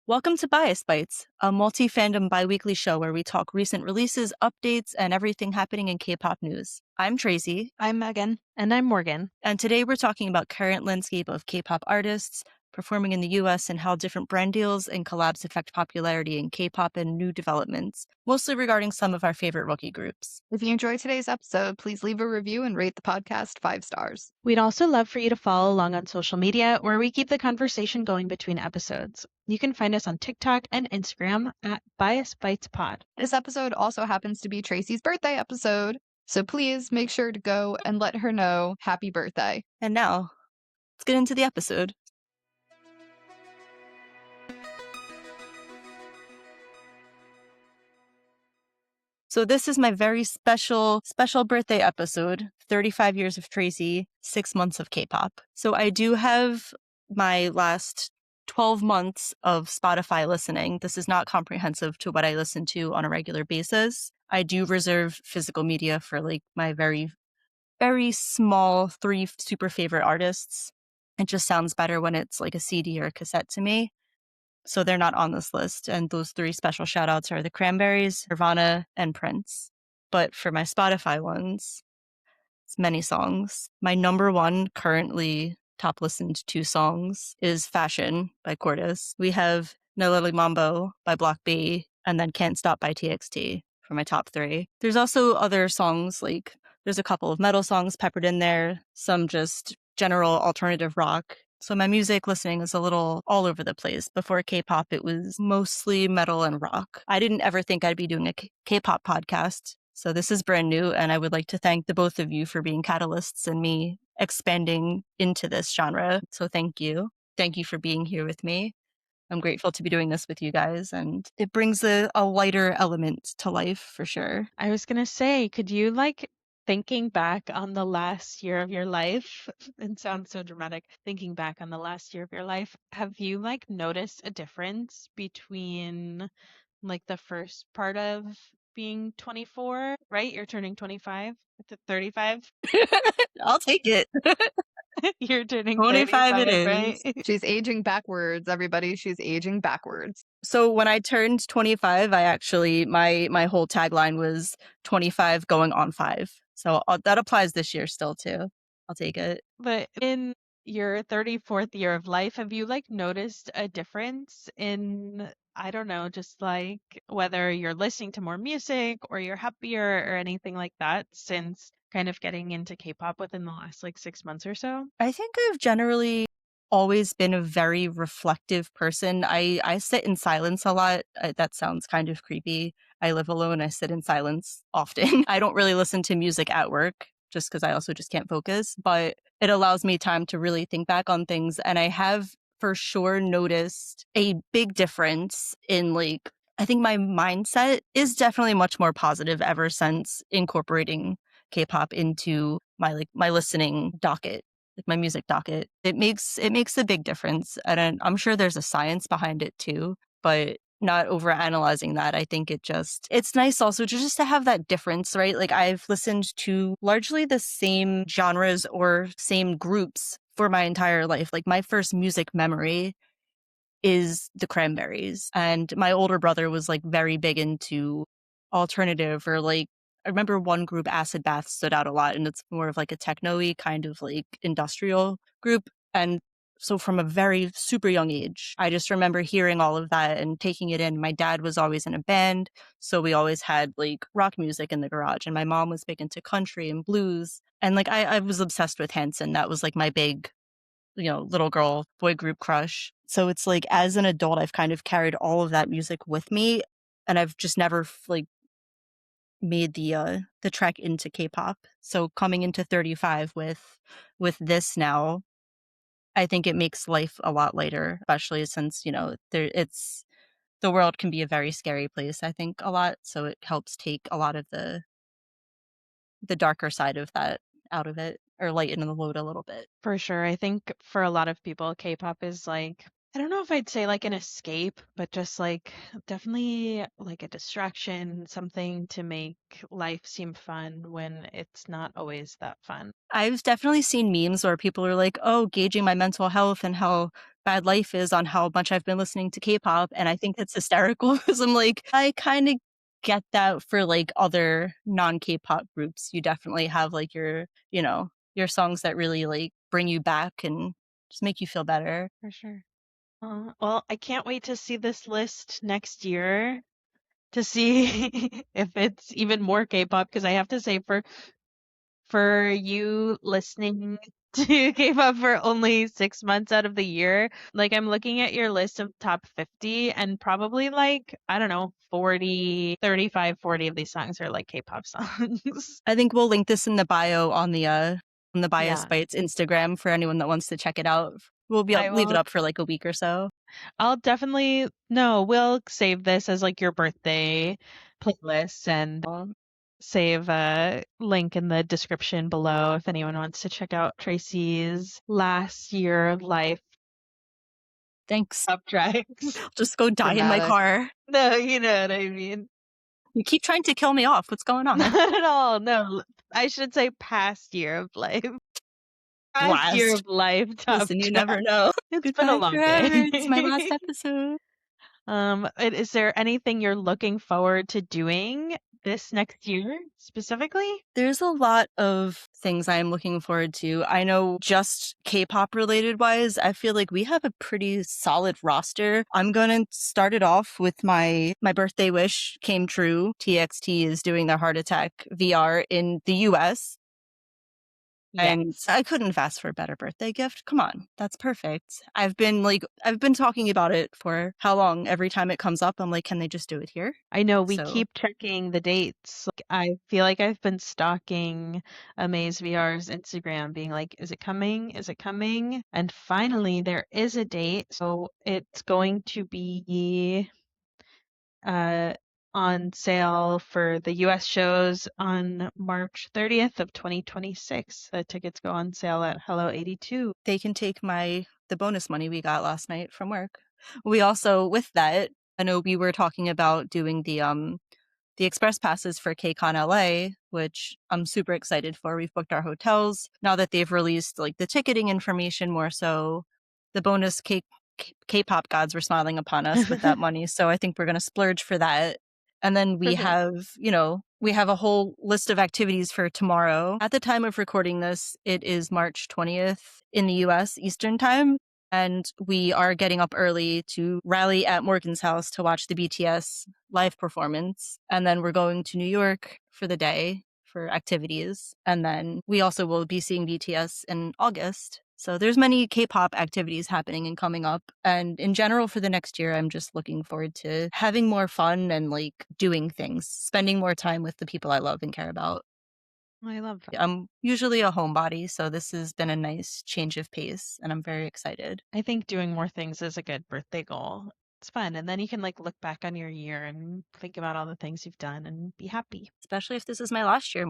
Welcome to Bias Bites, a multi-fandom bi-weekly show where we talk recent releases, updates, and everything happening in K-pop news. I'm Tracy. I'm Megan. And I'm Morgan. And today we're talking about current landscape of K-pop artists performing in the US and how different brand deals and collabs affect popularity in K-pop and new developments, mostly regarding some of our favorite rookie groups. If you enjoyed today's episode, please leave a review and rate the podcast 5 stars. We'd also love for you to follow along on social media where we keep the conversation going between episodes. You can find us on TikTok and Instagram at Bias Bites Pod. This episode also happens to be Tracy's birthday episode, so please make sure to go and let her know happy birthday. And now, let's get into the episode. So this is my very special birthday episode, 35 years of Traci, 6 months of K-pop. So I do have my last 12 months of Spotify listening. This is not comprehensive to what I listen to on a regular basis. I do reserve physical media for like my very, very small 3 super favorite artists. It just sounds better when it's like a CD or a cassette to me. So they're not on this list. And those 3 special shout outs are the Cranberries, Nirvana, and Prince. But for my Spotify ones, it's many songs. My number 1 currently top listened to songs is Fashion by Cordes. We have Nelly Mambo by Block B, and then Can't Stop by TXT for my top 3. There's also other songs, like there's a couple of metal songs peppered in there, some just general alternative rock. So my music listening is a little all over the place. Before K-pop, it was mostly metal and rock. I didn't ever think I'd be doing a K-pop podcast. So this is brand new, and I would like to thank the both of you for being catalysts and me expanding into this genre. So thank you. Thank you for being here with me. I'm grateful to be doing this with you guys, and it brings a lighter element to life for sure. I was going to say, could you thinking back on the last year of your life, it sounds so dramatic, thinking back on the last year of your life, have you noticed a difference between the first part of being 24, right? You're turning 25 to 35. I'll take it. You're turning 25 it 35, is. right? She's aging backwards, everybody. She's aging backwards. So when I turned 25, I actually, my whole tagline was 25 going on 5. So that applies this year still too. I'll take it. But in your 34th year of life, have you noticed a difference in, I don't know, just whether you're listening to more music or you're happier or anything like that since kind of getting into K-pop within the last 6 months or so? I think I've generally always been a very reflective person. I sit in silence a lot. That sounds kind of creepy. I live alone. I sit in silence often. I don't really listen to music at work just because I also just can't focus, but it allows me time to really think back on things. And I have for sure noticed a big difference in I think my mindset is definitely much more positive ever since incorporating K-pop into my listening docket, my music docket. It makes a big difference. And I'm sure there's a science behind it too, but not over analyzing that. I think it's nice also just to have that difference, right? I've listened to largely the same genres or same groups for my entire life. My first music memory is the Cranberries. And my older brother was very big into alternative or I remember one group, Acid Bath, stood out a lot, and it's more of a techno-y kind of industrial group. And so from a very super young age, I just remember hearing all of that and taking it in. My dad was always in a band, so we always had rock music in the garage, and my mom was big into country and blues. And I was obsessed with Hanson. That was my big, little girl boy group crush. So it's as an adult, I've kind of carried all of that music with me, and I've just never made the trek into K-pop. So coming into 35 with this now, I think it makes life a lot lighter, especially since the world can be a very scary place, I think, a lot. So it helps take a lot of the darker side of that out of it, or lighten the load a little bit. For sure. I think for a lot of people, K-pop is I don't know if I'd say an escape, but just definitely a distraction, something to make life seem fun when it's not always that fun. I've definitely seen memes where people are oh, gauging my mental health and how bad life is on how much I've been listening to K-pop, and I think it's hysterical because I'm like, I kind of get that for like other non-K-pop groups. You definitely have like your songs that really like bring you back and just make you feel better. For sure. Well, I can't wait to see this list next year to see if it's even more K-pop because I have to say for you listening to K-pop for only 6 months out of the year, like I'm looking at your list of top 50 and probably like, I don't know, 40, 35, 40 of these songs are like K-pop songs. I think we'll link this in the bio on the Bias Yeah. Bites Instagram for anyone that wants to check it out. I Leave it will up for like a week or so. I'll definitely no, we'll save this as like your birthday playlist and I'll save a link in the description below if anyone wants to check out Tracy's last year of life Thanks. top tracks. Just go die in my Dramatic. car. No, you know what I mean. You keep trying to kill me off. What's going on? Not at all. No, I should say past year of life. Past year Last. of life top Listen, you track. never know. It's been a Goodbye long forever. day. It's my last episode. Is there anything you're looking forward to doing this next year specifically? There's a lot of things I'm looking forward to. I know just K-pop related wise, I feel like we have a pretty solid roster. I'm going to start it off with my birthday wish came true. TXT is doing their Heart Attack VR in the US. And Yes. I couldn't have asked for a better birthday gift. Come on, that's perfect. I've been talking about it for how long? Every time it comes up, I'm like, can they just do it here? I know we So keep checking the dates. Like, I feel like I've been stalking Amaze VR's Instagram, being like, is it coming? Is it coming? And finally, there is a date. So it's going to be uh, on sale for the US shows on March 30th of 2026. The tickets go on sale at Hello 82. they can take the bonus money we got last night from work. We also, with that, I know we were talking about doing the express passes for KCON LA, which I'm super excited for. We've booked our hotels. Now that they've released like the ticketing information more so, the bonus K-pop gods were smiling upon us with that money. So I think we're going to splurge for that. And then we Perfect. have a whole list of activities for tomorrow. At the time of recording this, it is March 20th in the US Eastern Time. And we are getting up early to rally at Morgan's house to watch the BTS live performance. And then we're going to New York for the day for activities. And then we also will be seeing BTS in August. So there's many K-pop activities happening and coming up. And in general for the next year, I'm just looking forward to having more fun and like doing things, spending more time with the people I love and care about. I love that. I'm usually a homebody, so this has been a nice change of pace and I'm very excited. I think doing more things is a good birthday goal. It's fun. And then you can like look back on your year and think about all the things you've done and be happy. Especially if this is my last year.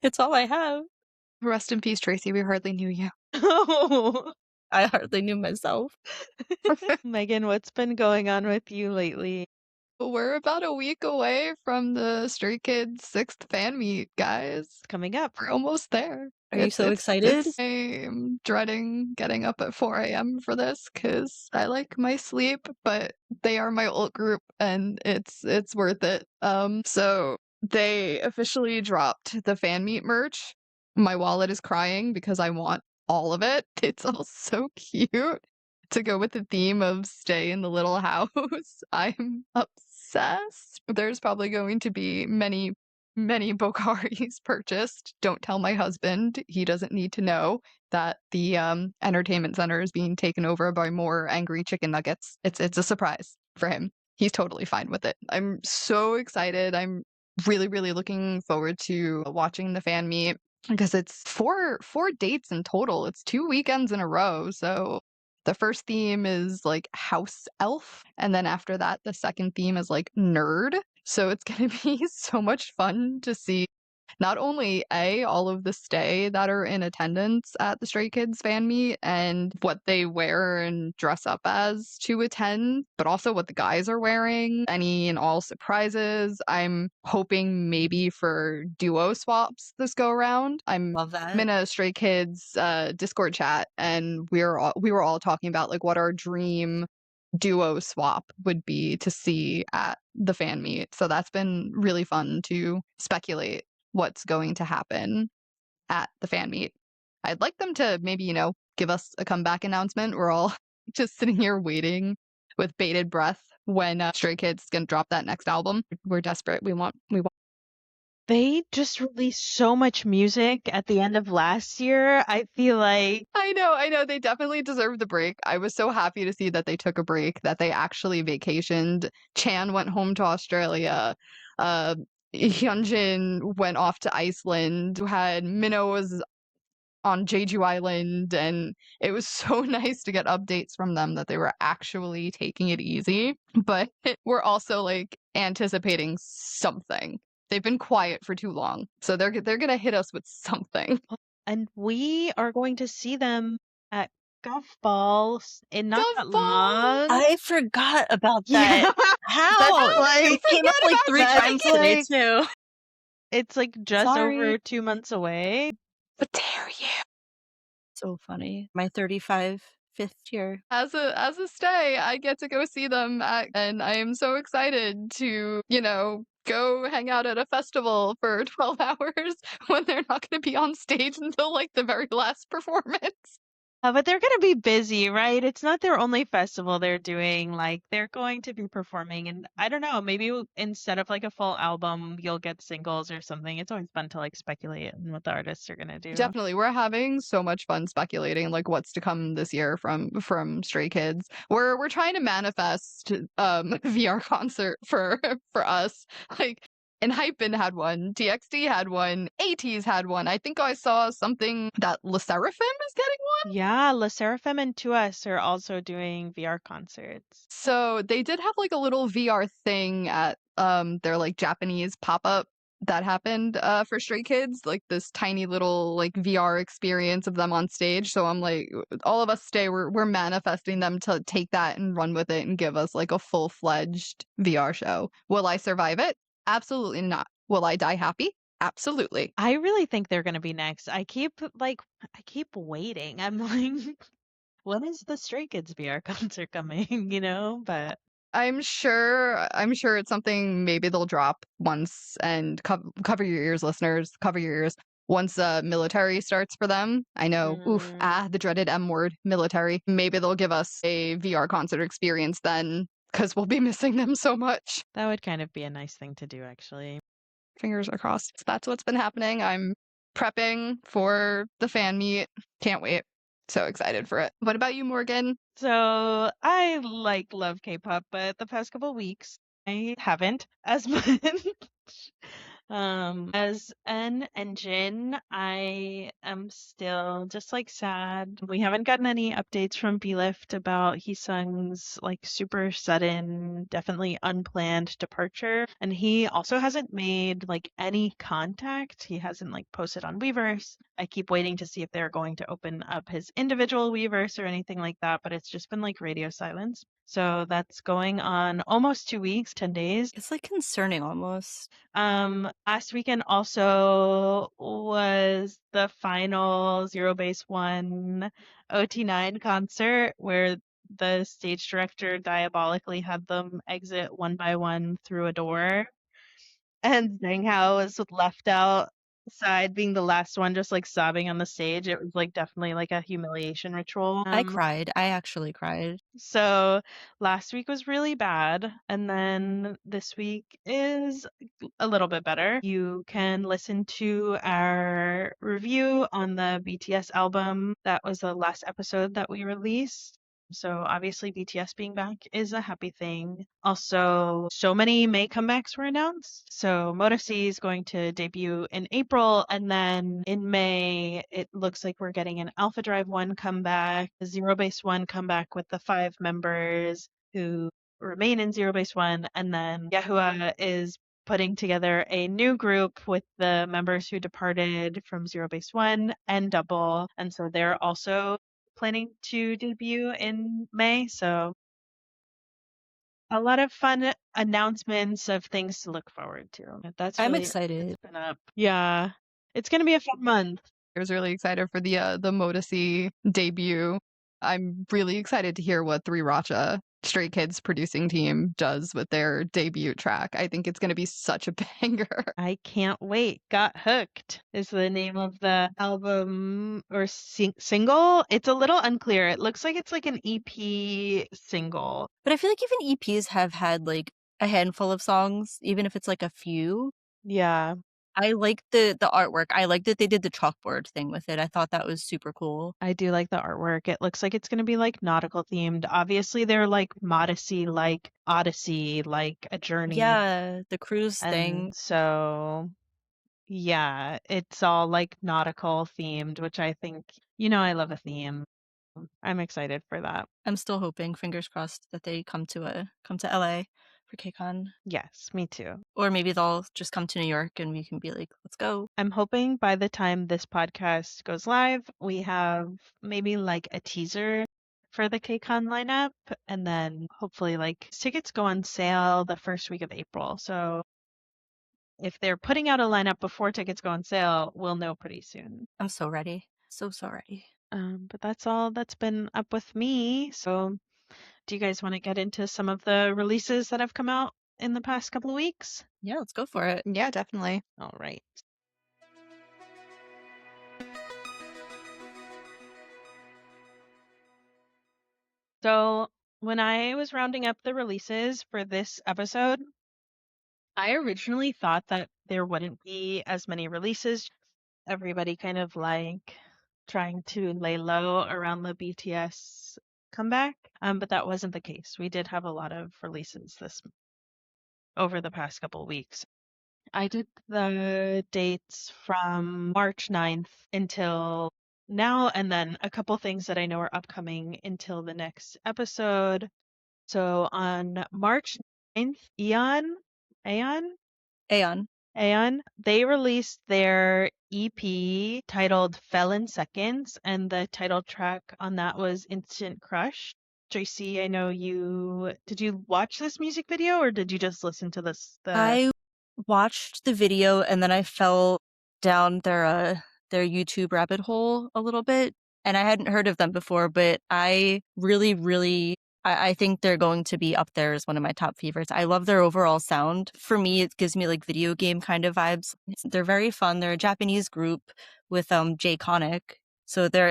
It's all I have. Rest in peace, Tracy. We hardly knew you. I hardly knew myself. Megan, what's been going on with you lately? We're about a week away from the Stray Kids 6th fan meet, guys. It's coming up. We're almost there. Are you so excited? I'm dreading getting up at 4 a.m. for this because I like my sleep, but they are my ult group and it's worth it. So they officially dropped the fan meet merch. My wallet is crying because I want all of it. It's all so cute to go with the theme of stay in the little house. I'm obsessed. There's probably going to be many Bokaris purchased. Don't tell my husband. He doesn't need to know that the entertainment center is being taken over by more angry chicken nuggets. It's a surprise for him. He's totally fine with it. I'm so excited. I'm really looking forward to watching the fan meet because it's four dates in total. It's 2 weekends in a row. So the first theme is like house elf, and then after that, the second theme is like nerd. So it's gonna be so much fun to see not only all of the stay that are in attendance at the Stray Kids fan meet and what they wear and dress up as to attend, but also what the guys are wearing, any and all surprises. I'm hoping maybe for duo swaps this go around. I'm Love in that. a Stray Kids Discord chat, and we were all talking about like what our dream duo swap would be to see at the fan meet. So that's been really fun to speculate what's going to happen at the fan meet. I'd like them to maybe, give us a comeback announcement. We're all just sitting here waiting with bated breath when Stray Kids is going to drop that next album. We're desperate. We want. They just released so much music at the end of last year. I feel like I know. They definitely deserve the break. I was so happy to see that they took a break, that they actually vacationed. Chan went home to Australia. Uh, Hyunjin went off to Iceland. You had Minho was on Jeju Island, and it was so nice to get updates from them that they were actually taking it easy. But we're also like anticipating something. They've been quiet for too long, so they're gonna hit us with something. and we are going to see them at golf balls in not that Golf long. I forgot about Yeah. that. How? How Like, It came up like 3 that's times today like too. it's like just Sorry. over 2 months away. But dare you? So funny. My 35th year. As a stay, I get to go see them and I am so excited to, go hang out at a festival for 12 hours when they're not going to be on stage until like the very last performance. But they're going to be busy, right? It's not their only festival they're doing. Like, they're going to be performing. And I don't know, maybe instead of like a full album, you'll get singles or something. It's always fun to like speculate on what the artists are going to do. Definitely, we're having so much fun speculating like what's to come this year from Stray Kids. We're trying to manifest VR concert for us. Like, and Hypen had one, TXT had one, ATEEZ had one. I think I saw something that Le Sserafim is getting one. Yeah, Le Sserafim and 2S are also doing VR concerts. So they did have like a little VR thing at their like Japanese pop-up that happened for Stray Kids, like this tiny little like VR experience of them on stage. So I'm like, all of us we're manifesting them to take that and run with it and give us like a full-fledged VR show. Will I survive it? Absolutely not. Will I die happy? Absolutely. I really think they're going to be next. I keep waiting. I'm like, when is the Stray Kids VR concert coming, But I'm sure it's something maybe they'll drop once, and cover your ears, listeners. Cover your ears. Once military starts for them. I know, the dreaded M word, military. Maybe they'll give us a VR concert experience then, because we'll be missing them so much. that would kind of be a nice thing to do, actually. Fingers are crossed. That's what's been happening. I'm prepping for the fan meet. Can't wait. So excited for it. What about you, Morgan? So I love K-pop, but the past couple weeks I haven't as much. As an engine, I am still just sad. We haven't gotten any updates from B-Lift about Heesung's super sudden, definitely unplanned departure. And he also hasn't made any contact. He hasn't posted on Weverse. I keep waiting to see if they're going to open up his individual Weverse or anything like that, but it's just been radio silence. So that's going on almost 2 weeks, 10 days. It's concerning almost. Last weekend also was the final Zero Base One OT9 concert where the stage director diabolically had them exit one by one through a door. And Zanghao was left outside being the last one, just sobbing on the stage. It was definitely a humiliation ritual. I cried. I actually cried. So last week was really bad. And then this week is a little bit better. You can listen to our review on the BTS album. That was the last episode that we released. So obviously BTS being back is a happy thing. Also, so many May comebacks were announced. So Modesty is going to debut in April, and then in May it looks like we're getting an Alpha Drive 1 comeback, a Zero Base 1 comeback with the 5 members who remain in Zero Base 1, and then Yahoo is putting together a new group with the members who departed from Zero Base One and Double. And so they're also planning to debut in May. So a lot of fun announcements of things to look forward to. That's I'm really excited. it's been up. Yeah. It's gonna be a fun month. I was really excited for the Modesty debut. I'm really excited to hear what Three Racha Stray Kids producing team does with their debut track. I think it's going to be such a banger. I can't wait. Got Hooked is the name of the album or single. It's a little unclear. It looks like it's like an EP single. But I feel like even EPs have had like a handful of songs, even if it's like a few. Yeah. I like the artwork. I like that they did the chalkboard thing with it. I thought that was super cool. I do like the artwork. It looks like it's going to be like nautical themed. Obviously, they're like Modesty, like Odyssey, like a journey. Yeah, the cruise thing. And so, yeah, it's all like nautical themed, which I think, I love a theme. I'm excited for that. I'm still hoping, fingers crossed, that they come to LA for KCON. Yes, me too. Or maybe they'll just come to New York and we can be like, let's go. I'm hoping by the time this podcast goes live, we have maybe like a teaser for the KCON lineup, and then hopefully like tickets go on sale the first week of April. So if they're putting out a lineup before tickets go on sale, we'll know pretty soon. I'm so ready. So ready. But that's all that's been up with me. So do you guys want to get into some of the releases that have come out in the past couple of weeks? Yeah, let's go for it. Yeah, definitely. All right. So when I was rounding up the releases for this episode, I originally thought that there wouldn't be as many releases. Everybody kind of like trying to lay low around the BTS comeback, but that wasn't the case. We did have a lot of releases over the past couple weeks. I did the dates from March 9th until now, and then a couple things that I know are upcoming until the next episode. So on March 9th, Aeon, they released their EP titled Fell in Seconds, and the title track on that was Instant Crush. Tracy, I know did you watch this music video or did you just listen to this? I watched the video and then I fell down their YouTube rabbit hole a little bit, and I hadn't heard of them before, but I really I think they're going to be up there as one of my top favorites. I love their overall sound. For me, it gives me like video game kind of vibes. They're very fun. They're a Japanese group with J-Conic. So they're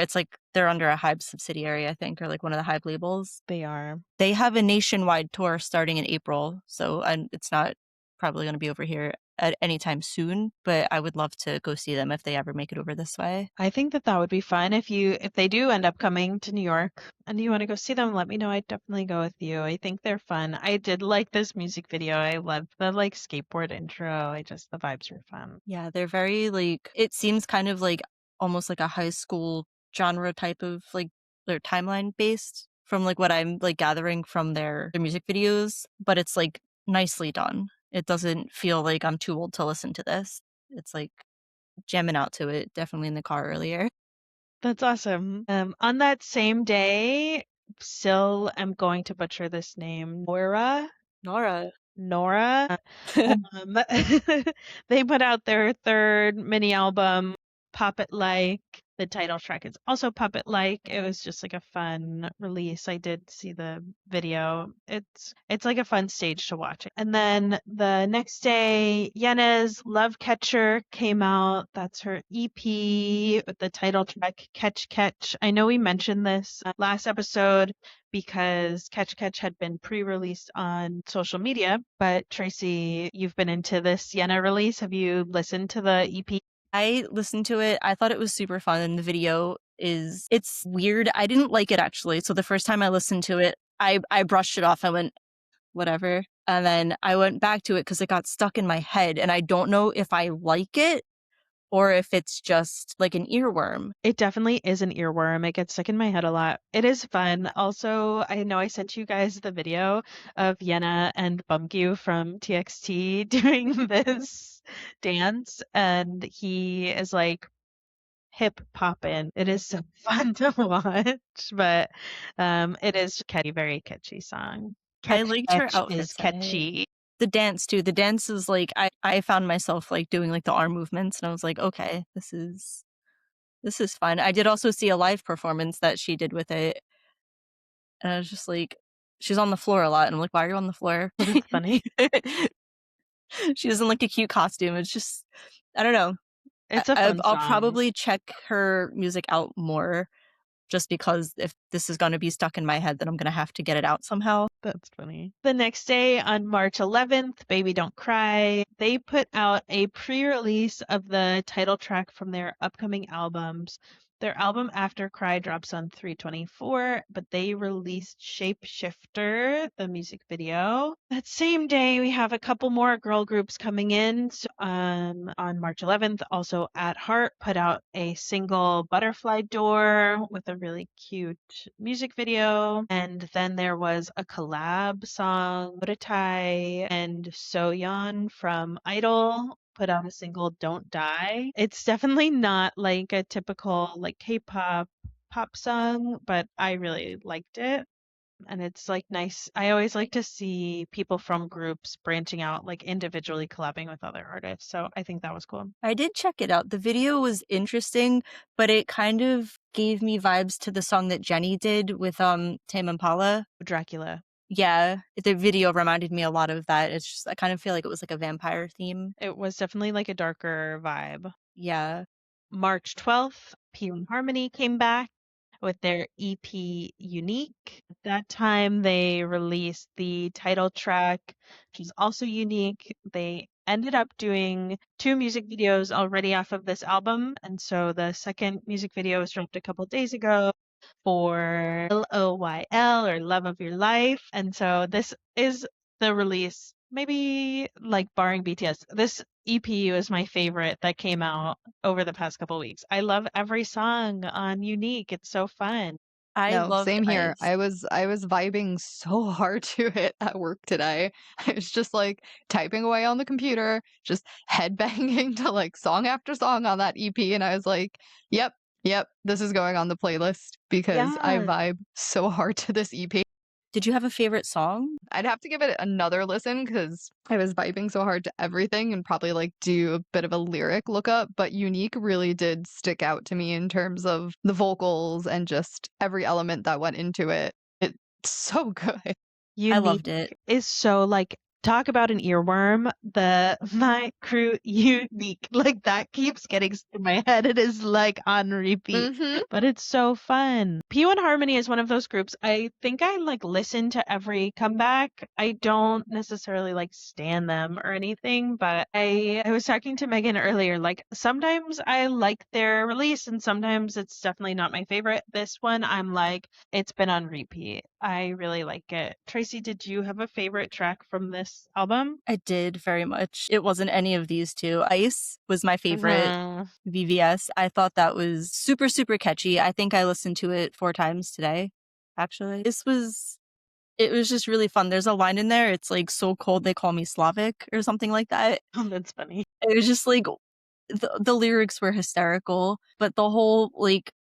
under a Hybe subsidiary, I think, or like one of the Hybe labels. They are. They have a nationwide tour starting in April, so it's not probably going to be over here at any time soon, but I would love to go see them if they ever make it over this way. I think that would be fun if they do end up coming to New York and you want to go see them, let me know. I'd definitely go with you. I think they're fun. I did like this music video. I love the like skateboard intro. The vibes were fun. Yeah, they're very like, it seems kind of like almost like a high school genre type of like, they're timeline based from like what I'm like gathering from their music videos, but it's like nicely done. It doesn't feel like I'm too old to listen to this. It's like jamming out to it, definitely in the car earlier. That's awesome. On that same day, still am going to butcher this name, Nora. They put out their third mini album, Puppet Like. The title track is also Puppet Like. It was just like a fun release. I did see the video. It's like a fun stage to watch. And then the next day, Yena's Love Catcher came out. That's her EP with the title track Catch Catch. I know we mentioned this last episode because Catch Catch had been pre-released on social media. But Tracy, you've been into this Yena release. Have you listened to the EP? I listened to it. I thought it was super fun, and the video it's weird. I didn't like it actually. So the first time I listened to it, I brushed it off. I went, whatever. And then I went back to it because it got stuck in my head, and I don't know if I like it or if it's just like an earworm. It definitely is an earworm. It gets stuck in my head a lot. It is fun. Also, I know I sent you guys the video of Yenna and Bumgyu from TXT doing this dance, and he is like hip poppin'. It is so fun to watch, but it is catchy, very catchy song. I Catch liked her Catch is outfits in it. catchy. The dance too. The dance is like I found myself like doing like the arm movements, and I was like, okay, this is fun. I did also see a live performance that she did with it, and I was just like, she's on the floor a lot, and I'm like, why are you on the floor? That's funny. She doesn't like a cute costume. It's just, I don't know. It's a fun I'll song. probably check her music out more, just because if this is going to be stuck in my head, then I'm going to have to get it out somehow. That's funny. The next day, on March 11th, Baby Don't Cry, they put out a pre-release of the title track from their upcoming albums. Their album After Cry drops on 3/24, but they released Shapeshifter, the music video. That same day, we have a couple more girl groups coming in. So, on March 11th, also At Heart put out a single Butterfly Door with a really cute music video. And then there was a collab song, Muretai and Soyeon from Idol put out a single Don't Die. It's definitely not like a typical like K-pop pop song, but I really liked it. And it's like nice. I always like to see people from groups branching out, like individually collabing with other artists. So I think that was cool. I did check it out. The video was interesting, but it kind of gave me vibes to the song that Jenny did with Tame Impala. Dracula. Yeah, the video reminded me a lot of that. It's just I kind of feel like it was like a vampire theme. It was definitely like a darker vibe. Yeah. March 12th, P1 Harmony came back with their EP Unique. At that time, they released the title track, which is also unique. They ended up doing 2 music videos already off of this album. And so the second music video was dropped a couple days ago for LOYL or Love of Your Life. And so this is the release, maybe like barring BTS. This EP was my favorite that came out over the past couple weeks. I love every song on Unique. It's so fun. I No, loved same here. Ice. I was vibing so hard to it at work today. I was just like typing away on the computer, just headbanging to like song after song on that EP, and I was like, "Yep, yep, this is going on the playlist because I Yeah. vibe so hard to this EP." Did you have a favorite song? I'd have to give it another listen because I was vibing so hard to everything and probably like do a bit of a lyric lookup. But Unique really did stick out to me in terms of the vocals and just every element that went into it. It's so good. I loved it. Unique is so like talk about an earworm. The My Crew Unique, like that keeps getting stuck in my head. It is like on repeat, Hmm. but it's so fun. P1 Harmony is one of those groups. I think I like listen to every comeback. I don't necessarily like stan them or anything, but I was talking to Megan earlier. Like sometimes I like their release, and sometimes it's definitely not my favorite. This one, I'm like, it's been on repeat. I really like it. Tracy, did you have a favorite track from this album? I did very much. It wasn't any of these two. Ice was my favorite. Mhm. VVS. I thought that was super, super catchy. I think I listened to it 4 times today, actually. It was just really fun. There's a line in there. It's like, so cold they call me Slavic or something like that. Oh, that's funny. It was just like, the lyrics were hysterical, but the whole, like,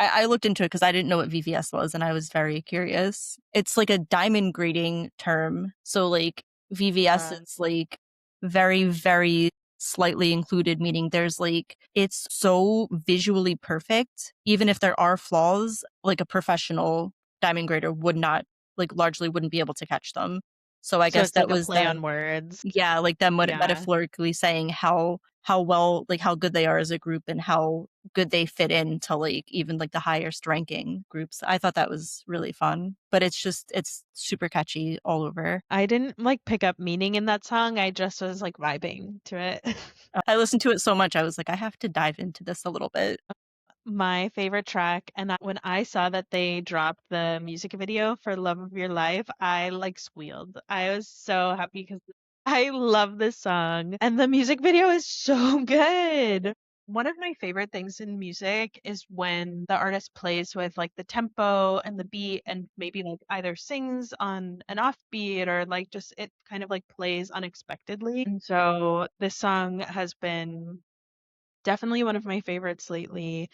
I looked into it because I didn't know what VVS was and I was very curious. It's like a diamond grading term. So like VVS is like very, very slightly included, meaning there's like, it's so visually perfect. Even if there are flaws, like a professional diamond grader would not, like largely wouldn't be able to catch them. So I So guess it's that like a was play them. on words. Yeah, like them Yeah. metaphorically saying how well, like how good they are as a group and how good they fit into like even like the highest ranking groups. I thought that was really fun, but it's super catchy all over. I didn't like pick up meaning in that song. I just was like vibing to it. I listened to it so much, I was like, I have to dive into this a little bit. My favorite track, and when I saw that they dropped the music video for Love of Your Life, I like squealed. I was so happy because I love this song and the music video is so good. One of my favorite things in music is when the artist plays with like the tempo and the beat and maybe like either sings on an offbeat or like just it kind of like plays unexpectedly. And so this song has been definitely one of my favorites lately.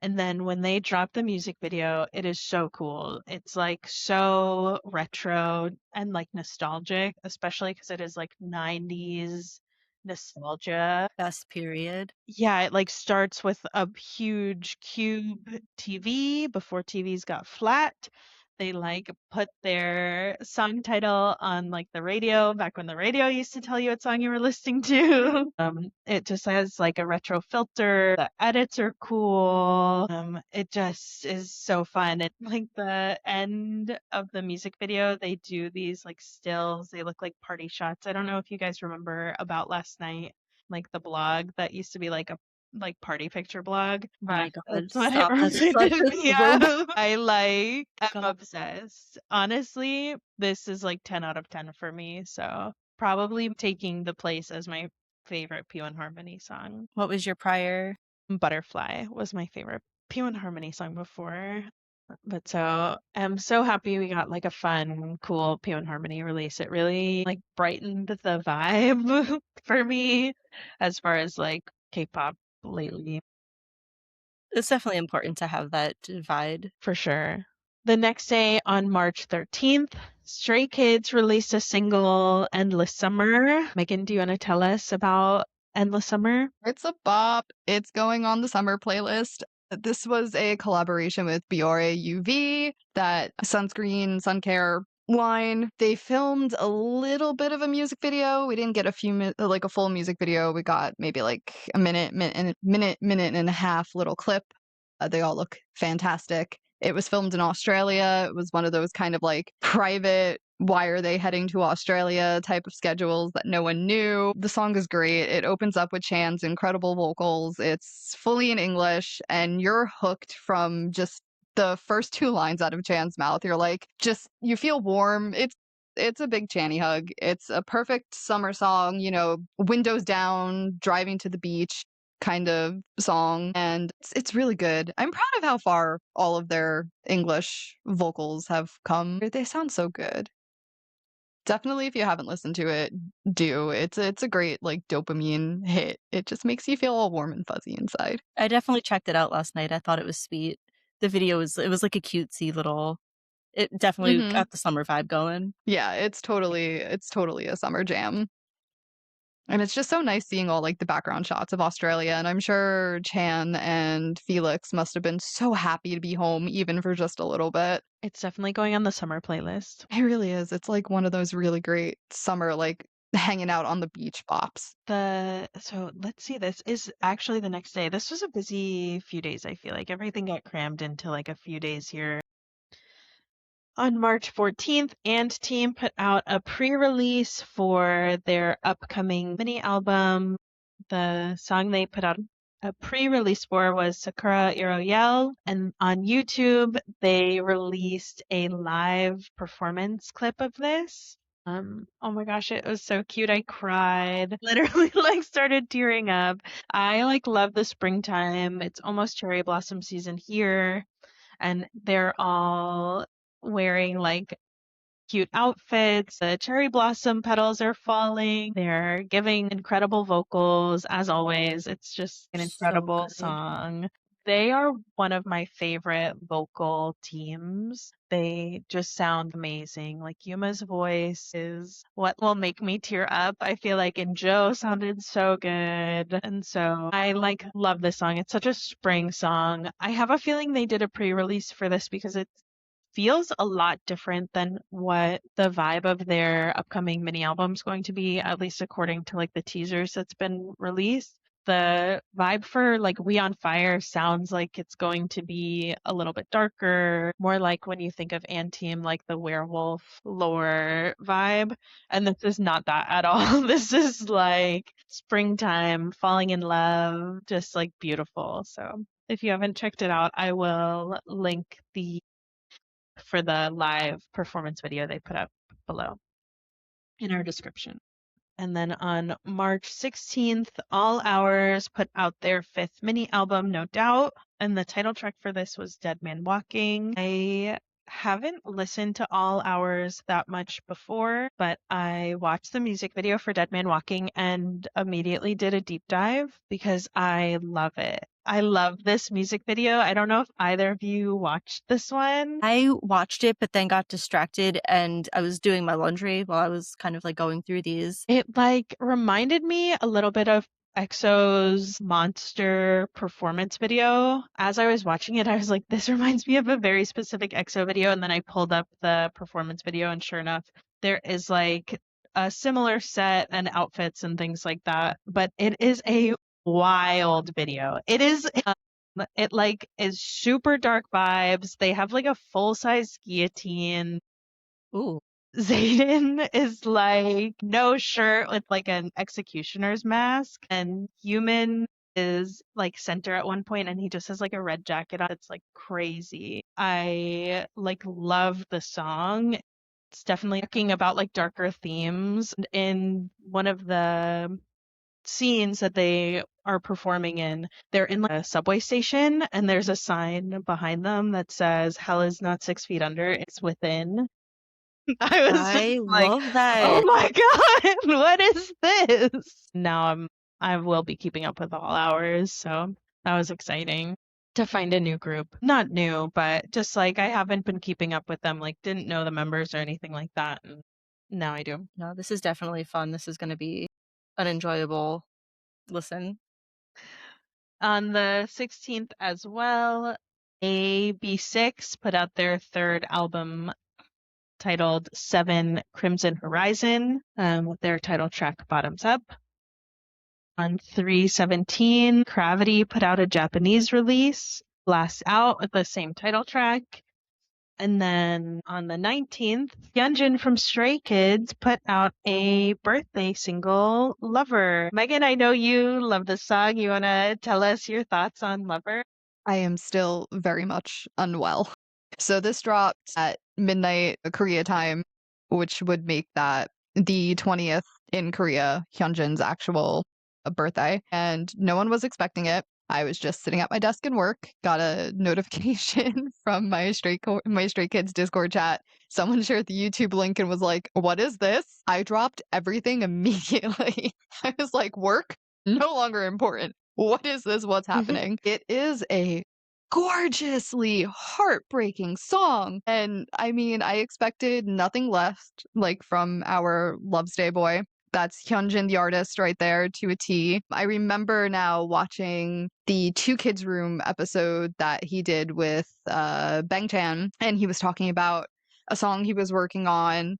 And then when they drop the music video, it is so cool. It's like so retro and like nostalgic, especially because it is like 90s nostalgia. Best period. Yeah, it like starts with a huge cube TV before TVs got flat. They like put their song title on like the radio back when the radio used to tell you what song you were listening to. It just has like a retro filter. The edits are cool. It just is so fun. And like the end of the music video, they do these like stills. They look like party shots. I don't know if you guys remember About Last Night, like the blog that used to be like a like party picture blog. Oh my God, That's what it stop. That's such reminded a me swoop. of. I'm God. obsessed. Honestly, this is like 10 out of 10 for me. So probably taking the place as my favorite P1 Harmony song. What was your prior? Butterfly was my favorite P1 Harmony song before. But so I'm so happy we got like a fun, cool P1 Harmony release. It really like brightened the vibe for me as far as like K-pop lately, It's definitely important to have that divide. for sure. The next day on March 13th, Stray Kids released a single, Endless Summer. Megan, do you want to tell us about Endless Summer? It's a bop. It's going on the summer playlist. This was a collaboration with Biore UV, that sunscreen, sun care line. They filmed a little bit of a music video. We didn't get like a full music video. We got maybe like a minute and a half little clip. They all look fantastic. It was filmed in Australia. It was one of those kind of like private, why are they heading to Australia type of schedules that no one knew. The song is great. It opens up with Chan's incredible vocals. It's fully in English, and you're hooked from just the first two lines out of Chan's mouth. You're like, just, you feel warm. It's a big Channy hug. It's a perfect summer song, you know, windows down, driving to the beach kind of song, and it's really good. I'm proud of how far all of their English vocals have come. They sound so good. Definitely, if you haven't listened to it, do. It's a great like dopamine hit. It just makes you feel all warm and fuzzy inside. I definitely checked it out last night. I thought it was sweet. The video was like a cutesy little. It definitely Mhm. got the summer vibe going. Yeah, it's totally a summer jam. And it's just so nice seeing all like the background shots of Australia. And I'm sure Chan and Felix must have been so happy to be home, even for just a little bit. It's definitely going on the summer playlist. It really is. It's like one of those really great summer, like hanging out on the beach bops. So let's see, this is actually the next day. This was a busy few days, I feel like. Everything got crammed into like a few days here. On March 14th, And Team put out a pre-release for their upcoming mini album. The song they put out a pre-release for was Sakura Iroyel, and on YouTube they released a live performance clip of this. Oh my gosh, it was so cute. I cried. Literally like started tearing up. I like love the springtime. It's almost cherry blossom season here, and they're all wearing like cute outfits. The cherry blossom petals are falling. They're giving incredible vocals, as always. It's just an So incredible good. song. They are one of my favorite vocal teams. They just sound amazing. Like Yuma's voice is what will make me tear up. I feel like and Joe sounded so good. And so I like love this song. It's such a spring song. I have a feeling they did a pre-release for this because it feels a lot different than what the vibe of their upcoming mini album is going to be, at least according to like the teasers that's been released. The vibe for like We on Fire sounds like it's going to be a little bit darker, more like when you think of Anteam, like the werewolf lore vibe. And this is not that at all. This is like springtime, falling in love, just like beautiful. So if you haven't checked it out, I will link for the live performance video they put up below in our description. And then on March 16th, All Hours put out their 5th mini album, No Doubt. And the title track for this was Dead Man Walking. I haven't listened to All Hours that much before, but I watched the music video for Dead Man Walking and immediately did a deep dive because I love it. I love this music video. I don't know if either of you watched this one. I watched it, but then got distracted and I was doing my laundry while I was kind of like going through these. It like reminded me a little bit of EXO's Monster performance video. As I was watching it, I was like, this reminds me of a very specific EXO video. And then I pulled up the performance video, and sure enough, there is like a similar set and outfits and things like that. But it is a wild video. It is. It like is super dark vibes. They have like a full-size guillotine. Ooh. Zayden is like no shirt with like an executioner's mask, and Human is like center at one point and he just has like a red jacket on. It's like crazy. I like love the song. It's definitely talking about like darker themes. In one of the scenes that they are performing in, they're in like a subway station and there's a sign behind them that says hell is not 6 feet under, it's within. I was just I like, love oh that. my God, what is this? Now I will be keeping up with All Hours, so that was exciting to find a new group. Not new, but just like I haven't been keeping up with them, like didn't know the members or anything like that. And now I do. No, this is definitely fun. This is going to be an enjoyable listen. On the 16th as well, AB6 put out their 3rd album titled Seven Crimson Horizon, with their title track Bottoms Up. On 3/17, Gravity put out a Japanese release, Blast Out, with the same title track. And then on the 19th, Hyunjin from Stray Kids put out a birthday single, Lover. Megan, I know you love this song. You want to tell us your thoughts on Lover? I am still very much unwell. So this dropped at midnight Korea time, which would make that the 20th in Korea, Hyunjin's actual birthday. And no one was expecting it. I was just sitting at my desk and work, got a notification from my Stray Kids Discord chat. Someone shared the YouTube link and was like, "What is this?" I dropped everything immediately. I was like, "Work? No longer important. What is this? What's happening?" It is a gorgeously heartbreaking song. And I mean, I expected nothing less like from our Love's Day boy. That's Hyunjin, the artist, right there to a T. I remember now watching the Two Kids Room episode that he did with Bangtan, and he was talking about a song he was working on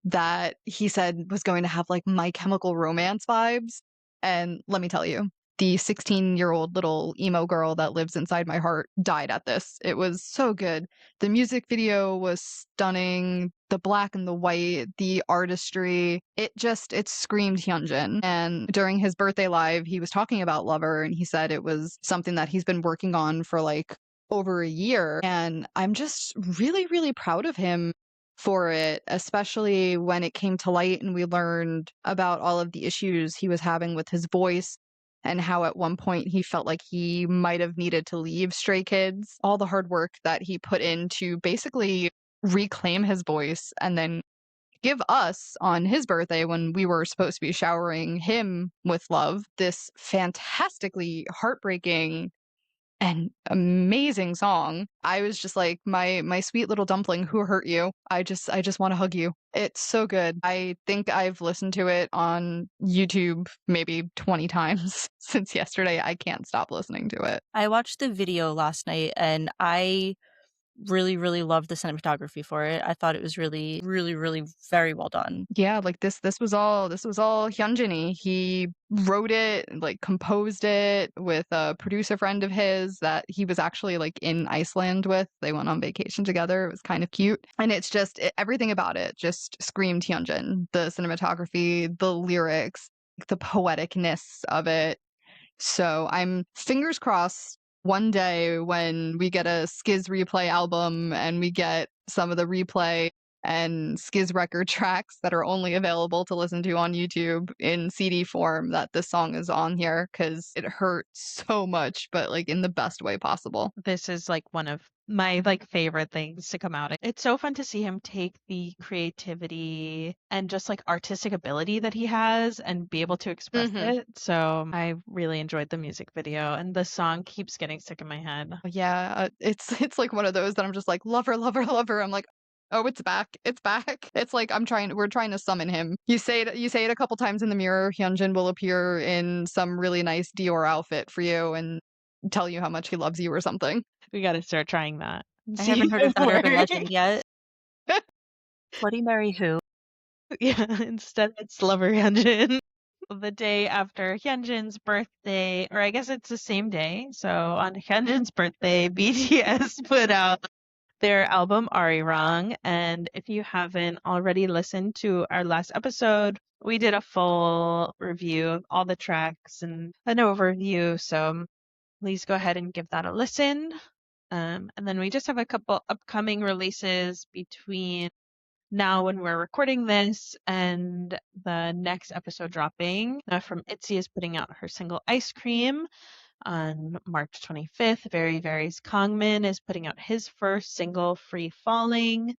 that he said was going to have like My Chemical Romance vibes. And let me tell you, the 16-year-old little emo girl that lives inside my heart died at this. It was so good. The music video was stunning. The black and the white, the artistry, it screamed Hyunjin. And during his birthday live, he was talking about Lover, and he said it was something that he's been working on for like over a year. And I'm just really, really proud of him for it, especially when it came to light and we learned about all of the issues he was having with his voice and how at one point he felt like he might have needed to leave Stray Kids. All the hard work that he put in to basically reclaim his voice and then give us on his birthday, when we were supposed to be showering him with love, this fantastically heartbreaking and amazing song. I was just like, my sweet little dumpling, who hurt you? I just want to hug you. It's so good. I think I've listened to it on YouTube maybe 20 times since yesterday. I can't stop listening to it. I watched the video last night and I really, really loved the cinematography for it. I thought it was really, really, really very well done. Yeah, like this was all Hyunjin-y. He wrote it, like composed it with a producer friend of his that he was actually like in Iceland with. They went on vacation together. It was kind of cute. And it's just everything about it just screamed Hyunjin. The cinematography, the lyrics, the poeticness of it. So I'm fingers crossed one day when we get a Skiz replay album and we get some of the replay and Skiz record tracks that are only available to listen to on YouTube in CD form that this song is on here because it hurts so much, but like in the best way possible. This is like one of my like favorite things to come out. It's so fun to see him take the creativity and just like artistic ability that he has and be able to express it. So I really enjoyed the music video, and the song keeps getting stuck in my head. Yeah, it's like one of those that I'm just like, lover, lover, lover. I'm like, oh, it's back. It's back. It's like we're trying to summon him. You say it a couple times in the mirror, Hyunjin will appear in some really nice Dior outfit for you and tell you how much he loves you or something. We got to start trying that. I haven't heard of that urban legend yet. Bloody Mary who? Yeah, instead it's Lover Hyunjin. The day after Hyunjin's birthday, or I guess it's the same day. So on Hyunjin's birthday, BTS put out their album Arirang. And if you haven't already listened to our last episode, we did a full review of all the tracks and an overview. So please go ahead and give that a listen. And then we just have a couple upcoming releases between now when we're recording this and the next episode dropping. From ITZY is putting out her single Ice Cream on March 25th. Very Very's Kangmin is putting out his first single Free Falling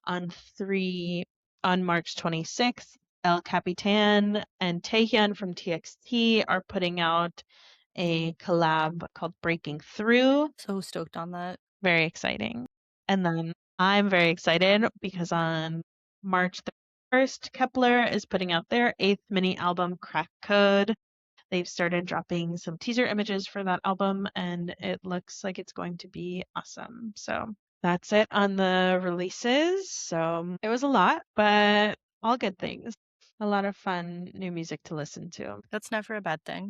on March 26th. El Capitan and Taehyun from TXT are putting out a collab called Breaking Through. So stoked on that. Very exciting. And then I'm very excited because on March 31st, Kepler is putting out their 8th mini album, Crack Code. They've started dropping some teaser images for that album, and it looks like it's going to be awesome. So that's it on the releases. So it was a lot, but all good things. A lot of fun new music to listen to. That's never a bad thing.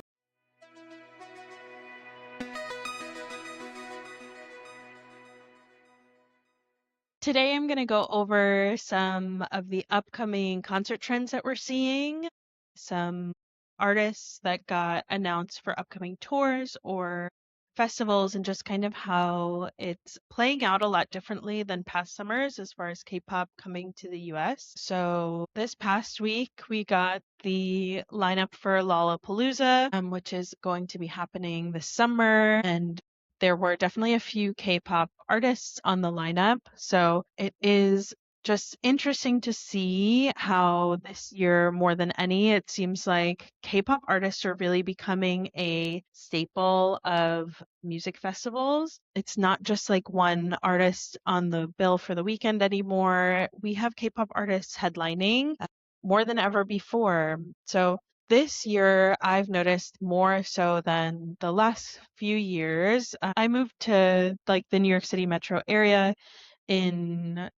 Today I'm going to go over some of the upcoming concert trends that we're seeing, some artists that got announced for upcoming tours or festivals, and just kind of how it's playing out a lot differently than past summers as far as K-pop coming to the US. So this past week we got the lineup for Lollapalooza, which is going to be happening this summer, and there were definitely a few K-pop artists on the lineup. So it is just interesting to see how this year, more than any, it seems like K-pop artists are really becoming a staple of music festivals. It's not just like one artist on the bill for the weekend anymore. We have K-pop artists headlining more than ever before. So this year, I've noticed more so than the last few years. I moved to like the New York City metro area in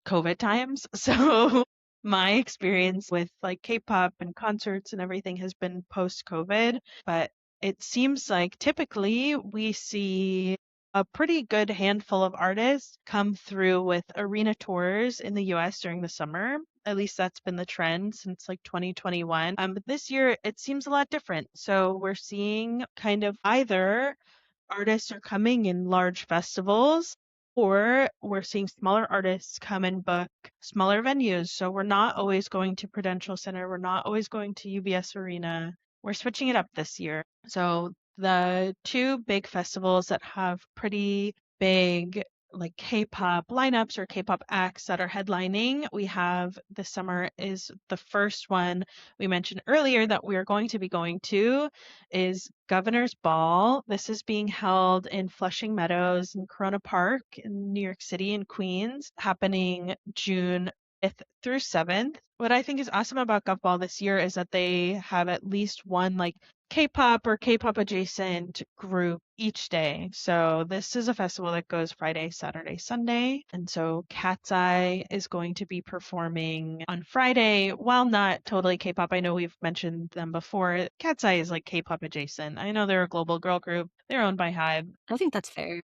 COVID times. So my experience with like K-pop and concerts and everything has been post-COVID, but it seems like typically we see a pretty good handful of artists come through with arena tours in the US during the summer. At least that's been the trend since like 2021. But this year it seems a lot different. So we're seeing kind of either artists are coming in large festivals, or we're seeing smaller artists come and book smaller venues. So we're not always going to Prudential Center. We're not always going to UBS Arena. We're switching it up this year. So the two big festivals that have pretty big like K-pop lineups or K-pop acts that are headlining we have this summer is the first one we mentioned earlier that we're going to be going to is Governor's Ball. This is being held in Flushing Meadows and Corona Park in New York City and Queens, happening June 5th through 7th. What I think is awesome about Gov Ball this year is that they have at least one like K-pop or K-pop adjacent group each day. So this is a festival that goes Friday, Saturday, Sunday. And so Cat's Eye is going to be performing on Friday. While not totally K-pop, I know we've mentioned them before. Cat's Eye is like K-pop adjacent. I know they're a global girl group. They're owned by Hive. I think that's fair.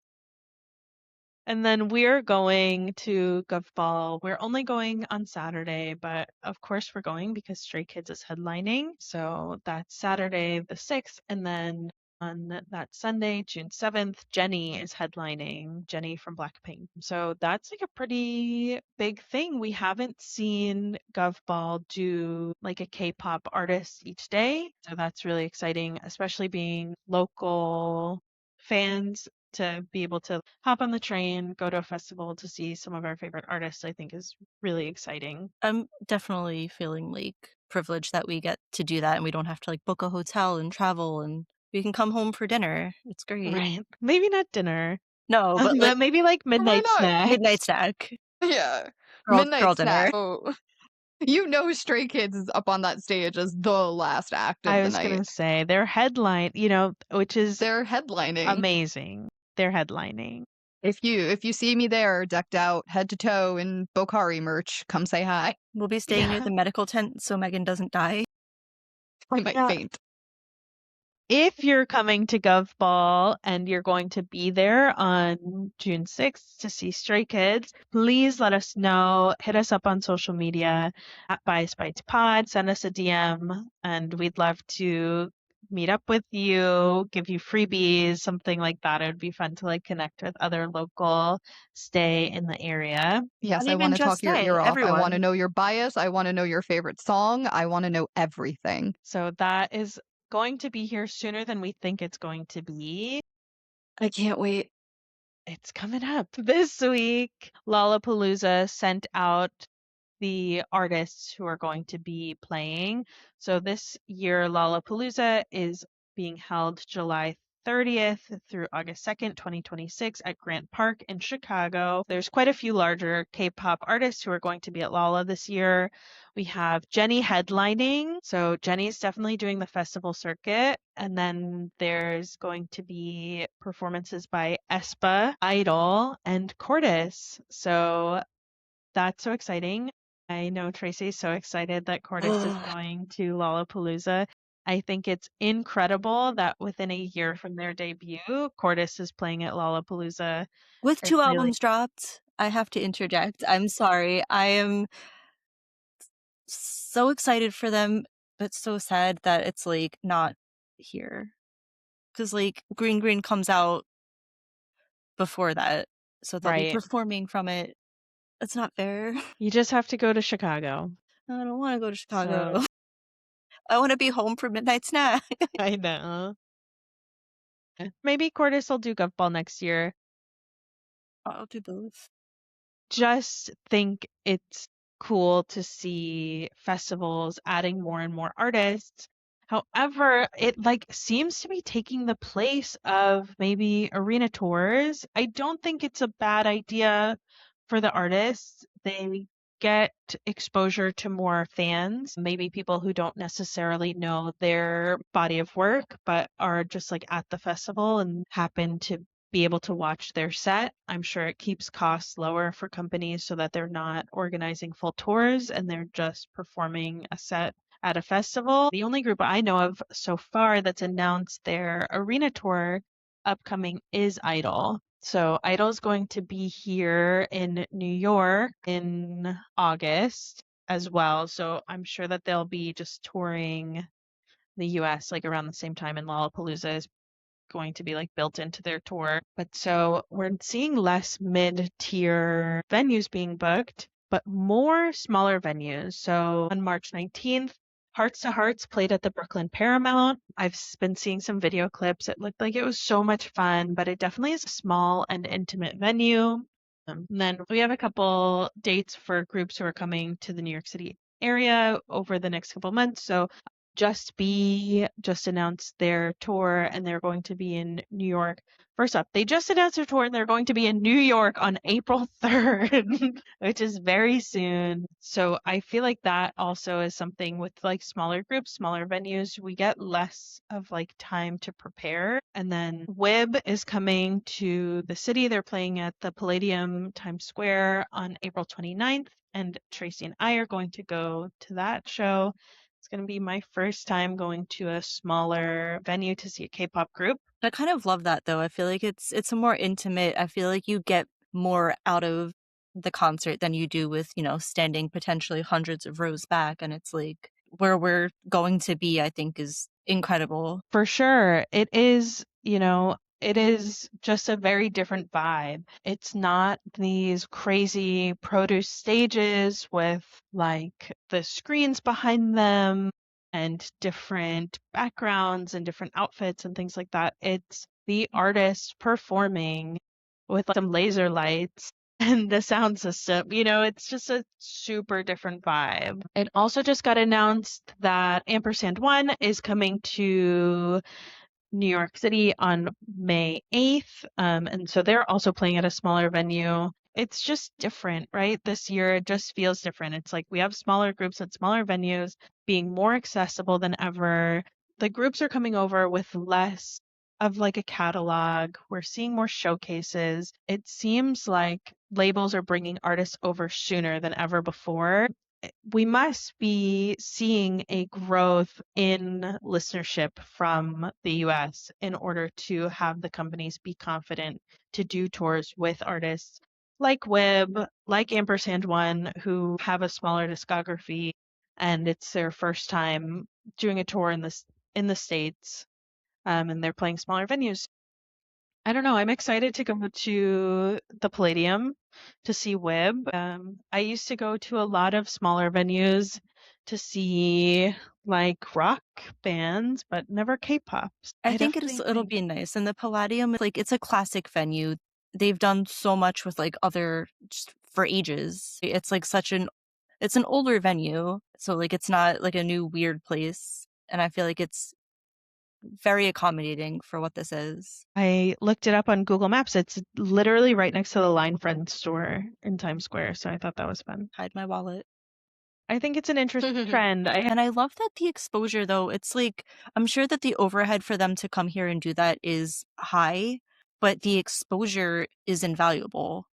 And then we're going to Gov Ball. We're only going on Saturday, but of course we're going because Stray Kids is headlining. So that's Saturday the 6th. And then On that Sunday, June 7th, Jenny is headlining, Jenny from Blackpink. So that's like a pretty big thing. We haven't seen GovBall do like a K-pop artist each day. So that's really exciting, especially being local fans to be able to hop on the train, go to a festival to see some of our favorite artists, I think is really exciting. I'm definitely feeling like privileged that we get to do that and we don't have to like book a hotel and travel and we can come home for dinner. It's great. Right. Maybe not dinner, No, but like but maybe like Why midnight not? midnight snacks. snack. Yeah. Girl Midnight dinner. snack. Oh, Stray Kids is up on that stage as the last act I of the was night. gonna say their headline, which is They're headlining. amazing. They're headlining. If you see me there, decked out head to toe in Bokari merch, come say hi. We'll be staying near Yeah. the medical tent so Megan doesn't die. I might Yeah. faint. If you're coming to GovBall and you're going to be there on June 6th to see Stray Kids, please let us know. Hit us up on social media at BySpitesPod. Send us a DM, and we'd love to meet up with you, give you freebies, something like that. It would be fun to like connect with other local stay in the area. Yes, Not I even want to just talk your stay, ear off. I want to everyone. know your bias. I want to know your favorite song. I want to know everything. So that is going to be here sooner than we think it's going to be. I can't wait. It's coming up this week. Lollapalooza sent out the artists who are going to be playing. So this year, Lollapalooza is being held July 30th through August 2nd, 2026 at Grant Park in Chicago. There's quite a few larger K-pop artists who are going to be at Lolla this year. We have Jenny headlining. So Jenny's definitely doing the festival circuit. And then there's going to be performances by aespa, Idol, and Cordis. So that's so exciting. I know Tracy's so excited that Cordis is going to Lollapalooza. I think it's incredible that within a year from their debut, Cordis is playing at Lollapalooza. With It 2 really, albums dropped, I have to interject. I'm sorry. I am so excited for them, but so sad that it's like not here. Because like Green Green comes out before that, so they'll be right. performing from it. It's not fair. You just have to go to Chicago. I don't want to go to Chicago. So I want to be home for midnight snack. I know. Maybe Cordis will do Guffball next year. I'll do both. Just think it's cool to see festivals adding more and more artists. However, it like seems to be taking the place of maybe arena tours. I don't think it's a bad idea for the artists. They get exposure to more fans, maybe people who don't necessarily know their body of work, but are just like at the festival and happen to be able to watch their set. I'm sure it keeps costs lower for companies so that they're not organizing full tours and they're just performing a set at a festival. The only group I know of so far that's announced their arena tour upcoming is Idol. So Idol's going to be here in New York in August as well. So I'm sure that they'll be just touring the US like around the same time, and Lollapalooza is going to be like built into their tour. But so we're seeing less mid-tier venues being booked, but more smaller venues. So on March 19th, Hearts to Hearts played at the Brooklyn Paramount. I've been seeing some video clips. It looked like it was so much fun, but it definitely is a small and intimate venue. And then we have a couple dates for groups who are coming to the New York City area over the next couple months. So just Be just announced their tour and they're going to be in New York. First up, they just announced their tour and they're going to be in New York on April 3rd, which is very soon. So I feel like that also is something with like smaller groups, smaller venues, we get less of like time to prepare. And then WIB is coming to the city. They're playing at the Palladium Times Square on April 29th. And Tracy and I are going to go to that show. It's going to be my first time going to a smaller venue to see a K-pop group. I kind of love that though. I feel like it's a more intimate. I feel like you get more out of the concert than you do with, standing potentially hundreds of rows back. And it's like where we're going to be, I think is incredible. For sure. It is, it is just a very different vibe. It's not these crazy produce stages with like the screens behind them and different backgrounds and different outfits and things like that. It's the artist performing with like, some laser lights and the sound system. It's just a super different vibe. It also just got announced that Ampersand 1 is coming to New York City on May 8th. And so they're also playing at a smaller venue. It's just different, right? This year, it just feels different. It's like we have smaller groups at smaller venues being more accessible than ever. The groups are coming over with less of like a catalog. We're seeing more showcases. It seems like labels are bringing artists over sooner than ever before. We must be seeing a growth in listenership from the US in order to have the companies be confident to do tours with artists like Wib, like Ampersand 1, who have a smaller discography and it's their first time doing a tour in the States, and they're playing smaller venues. I don't know. I'm excited to go to the Palladium to see Wib. I used to go to a lot of smaller venues to see like rock bands, but never K-pop. I I think definitely it'll think be nice. And the Palladium, like it's a classic venue. They've done so much with like other just for ages. It's an older venue, so like it's not like a new weird place. And I feel like it's very accommodating for what this is. I looked it up on Google Maps. It's literally right next to the Line Friends store in Times Square, so I thought that was fun. Hide my wallet. I think it's an interesting trend. And I love that the exposure though, it's like I'm sure that the overhead for them to come here and do that is high, but the exposure is invaluable.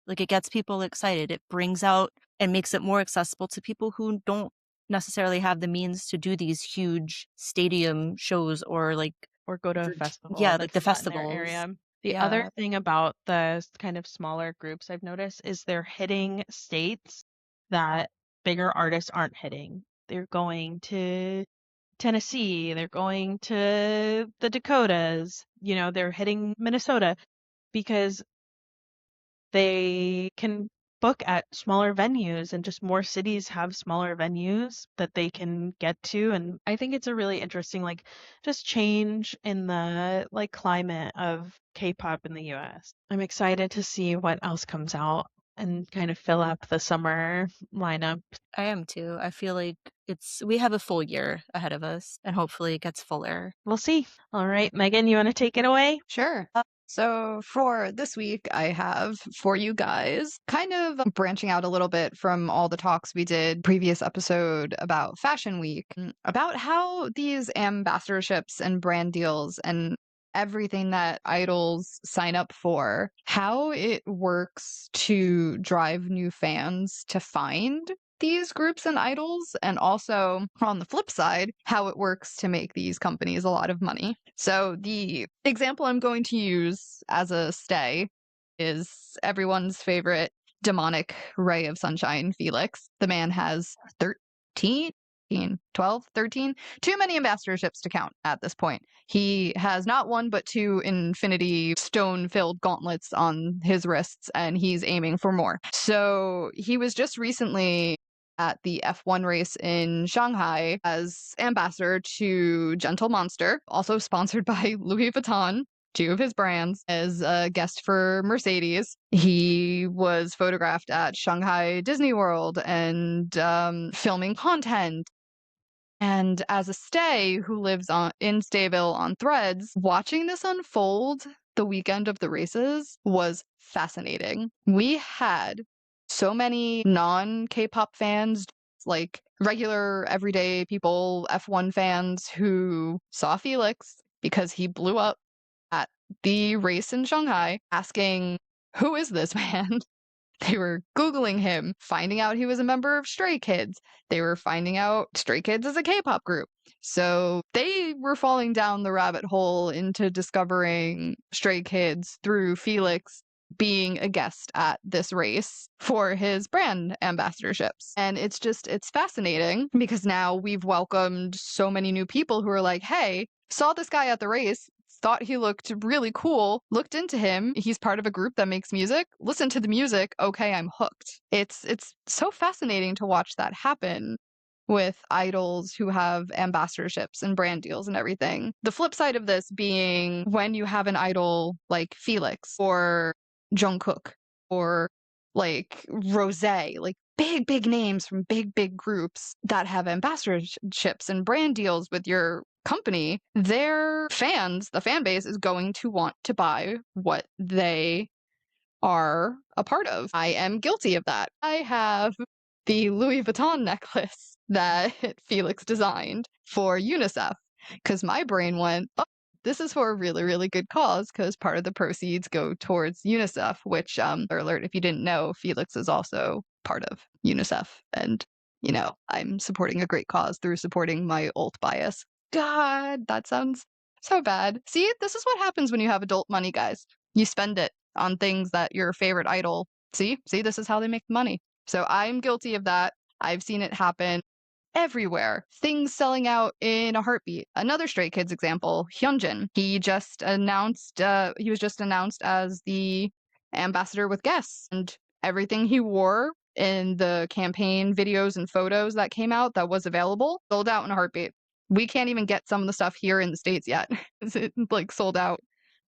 Like it gets people excited. It brings out and makes it more accessible to people who don't necessarily have the means to do these huge stadium shows or like or go to a festival yeah, like the that's not in their festivals. area. The other Yeah. thing about the kind of smaller groups I've noticed is they're hitting states that bigger artists aren't hitting. They're going to Tennessee, they're going to the Dakotas, they're hitting Minnesota because they can book at smaller venues and just more cities have smaller venues that they can get to. And I think it's a really interesting like just change in the like climate of K-pop in the US. I'm excited to see what else comes out and kind of fill up the summer lineup. I am too. I feel like we have a full year ahead of us and hopefully it gets fuller. We'll see. All right, Megan, you want to take it away? Sure. So for this week, I have for you guys kind of branching out a little bit from all the talks we did previous episode about Fashion Week, about how these ambassadorships and brand deals and everything that idols sign up for, how it works to drive new fans to find these groups and idols, and also on the flip side, how it works to make these companies a lot of money. So the example I'm going to use as a stay is everyone's favorite demonic ray of sunshine, Felix. The man has 13, 12, 13, too many ambassadorships to count at this point. He has not one but two infinity stone-filled gauntlets on his wrists, and he's aiming for more. So he was just recently at the F1 race in Shanghai as ambassador to Gentle Monster, also sponsored by Louis Vuitton, two of his brands, as a guest for Mercedes. He was photographed at Shanghai Disney World and filming content. And as a stay who lives in Stayville on Threads, watching this unfold the weekend of the races was fascinating. We had so many non-K-pop fans, like regular everyday people, F1 fans who saw Felix because he blew up at the race in Shanghai, asking, "Who is this man?" They were Googling him, finding out he was a member of Stray Kids. They were finding out Stray Kids is a K-pop group. So they were falling down the rabbit hole into discovering Stray Kids through Felix being a guest at this race for his brand ambassadorships. And it's fascinating because now we've welcomed so many new people who are like, hey, saw this guy at the race, thought he looked really cool, looked into him. He's part of a group that makes music. Listen to the music. Okay, I'm hooked. It's so fascinating to watch that happen with idols who have ambassadorships and brand deals and everything. The flip side of this being when you have an idol like Felix or Jungkook or like Rose, like big names from big groups that have ambassadorships and brand deals with your company, their fans, the fan base is going to want to buy what they are a part of. I am guilty of that. I have the Louis Vuitton necklace that Felix designed for UNICEF because my brain went, oh, this is for a really good cause because part of the proceeds go towards UNICEF, which, alert, if you didn't know, Felix is also part of UNICEF. And, you know, I'm supporting a great cause through supporting my alt bias. God, that sounds so bad. See, this is what happens when you have adult money, guys. You spend it on things that your favorite idol. See, this is how they make money. So I'm guilty of that. I've seen it happen everywhere. Things selling out in a heartbeat. Another Stray Kids example, Hyunjin. He was just announced as the ambassador with Guess, and everything he wore in the campaign videos and photos that came out that was available sold out in a heartbeat. We can't even get some of the stuff here in the States yet. It like sold out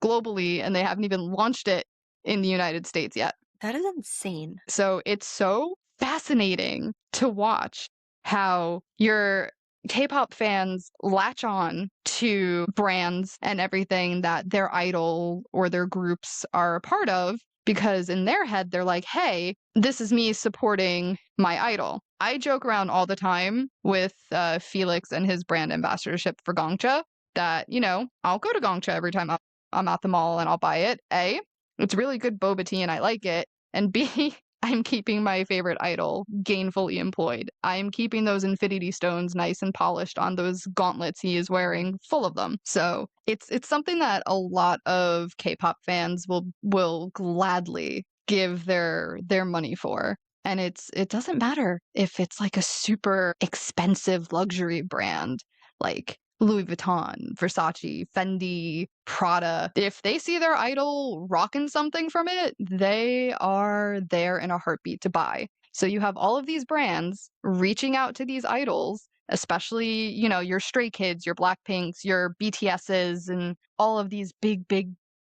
globally and they haven't even launched it in the United States yet. That is insane. So it's so fascinating to watch how your K-pop fans latch on to brands and everything that their idol or their groups are a part of, because in their head they're like, hey, this is me supporting my idol. I joke around all the time with Felix and his brand ambassadorship for Gongcha that, you know, I'll go to Gongcha every time I'm at the mall and I'll buy it. A, it's really good boba tea and I like it. And B, I'm keeping my favorite idol gainfully employed. I'm keeping those infinity stones nice and polished on those gauntlets he is wearing, full of them. So it's something that a lot of K-pop fans will gladly give their money for. And it doesn't matter if it's like a super expensive luxury brand like Louis Vuitton, Versace, Fendi, Prada. If they see their idol rocking something from it, they are there in a heartbeat to buy. So you have all of these brands reaching out to these idols, especially, you know, your Stray Kids, your Blackpinks, your BTSs, and all of these big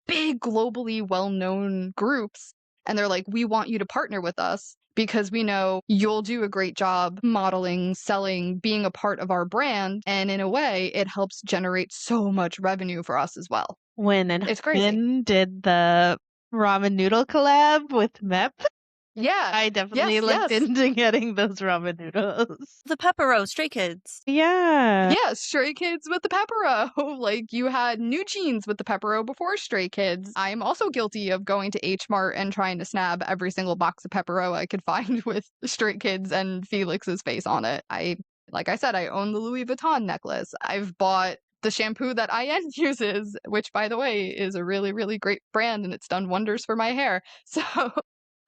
globally well-known groups. And they're like, we want you to partner with us because we know you'll do a great job modeling, selling, being a part of our brand. And in a way, it helps generate so much revenue for us as well. When It's crazy. Finn did the ramen noodle collab with MEP, Yeah. I definitely looked into getting those ramen noodles. The Pepero, Stray Kids. Yeah. Yeah, Stray Kids with the Pepero. Like, you had New Jeans with the Pepero before Stray Kids. I am also guilty of going to H Mart and trying to snab every single box of Pepero I could find with Stray Kids and Felix's face on it. Like I said, I own the Louis Vuitton necklace. I've bought the shampoo that IN uses, which, by the way, is a really great brand and it's done wonders for my hair. So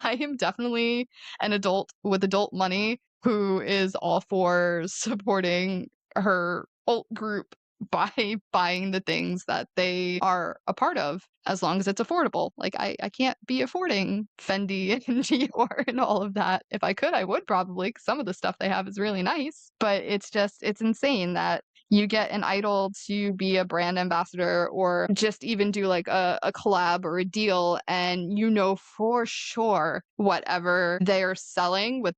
I am definitely an adult with adult money who is all for supporting her alt group by buying the things that they are a part of, as long as it's affordable. Like, I can't be affording Fendi and Dior and all of that. If I could, I would probably, 'cause some of the stuff they have is really nice. But it's insane that you get an idol to be a brand ambassador or just even do like a collab or a deal, and you know for sure whatever they're selling with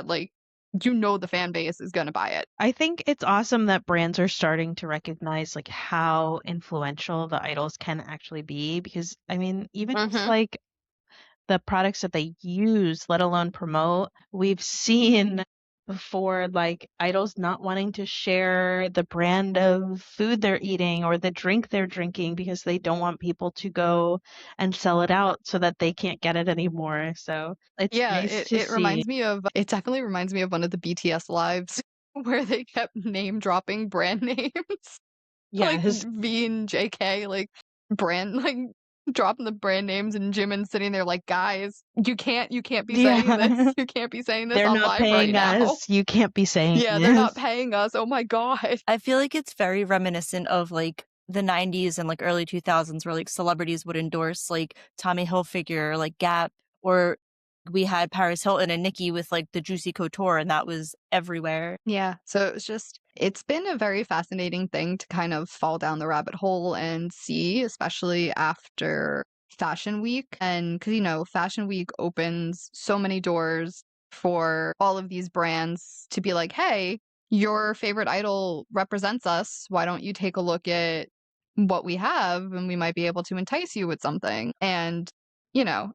like, you know, the fan base is going to buy it. I think it's awesome that brands are starting to recognize like how influential the idols can actually be, because I mean, even just like the products that they use, let alone promote, we've seen before like idols not wanting to share the brand of food they're eating or the drink they're drinking because they don't want people to go and sell it out so that they can't get it anymore. So it's nice to see. It definitely reminds me of one of the BTS lives where they kept name dropping brand names. Yeah, like V and JK, like brand, like dropping the brand names, and Jimin's sitting there like, guys, you can't be saying this. Yeah. You can't be saying this They're on not live right paying now. us. You can't be saying Yeah, they're not this. paying us. Oh my god. I feel like it's very reminiscent of like the 90s and like early 2000s where like celebrities would endorse like Tommy Hilfiger, like Gap, or we had Paris Hilton and Nicki with like the Juicy Couture, and that was everywhere. Yeah, so it's been a very fascinating thing to kind of fall down the rabbit hole and see, especially after Fashion Week. And because, Fashion Week opens so many doors for all of these brands to be like, hey, your favorite idol represents us. Why don't you take a look at what we have and we might be able to entice you with something? And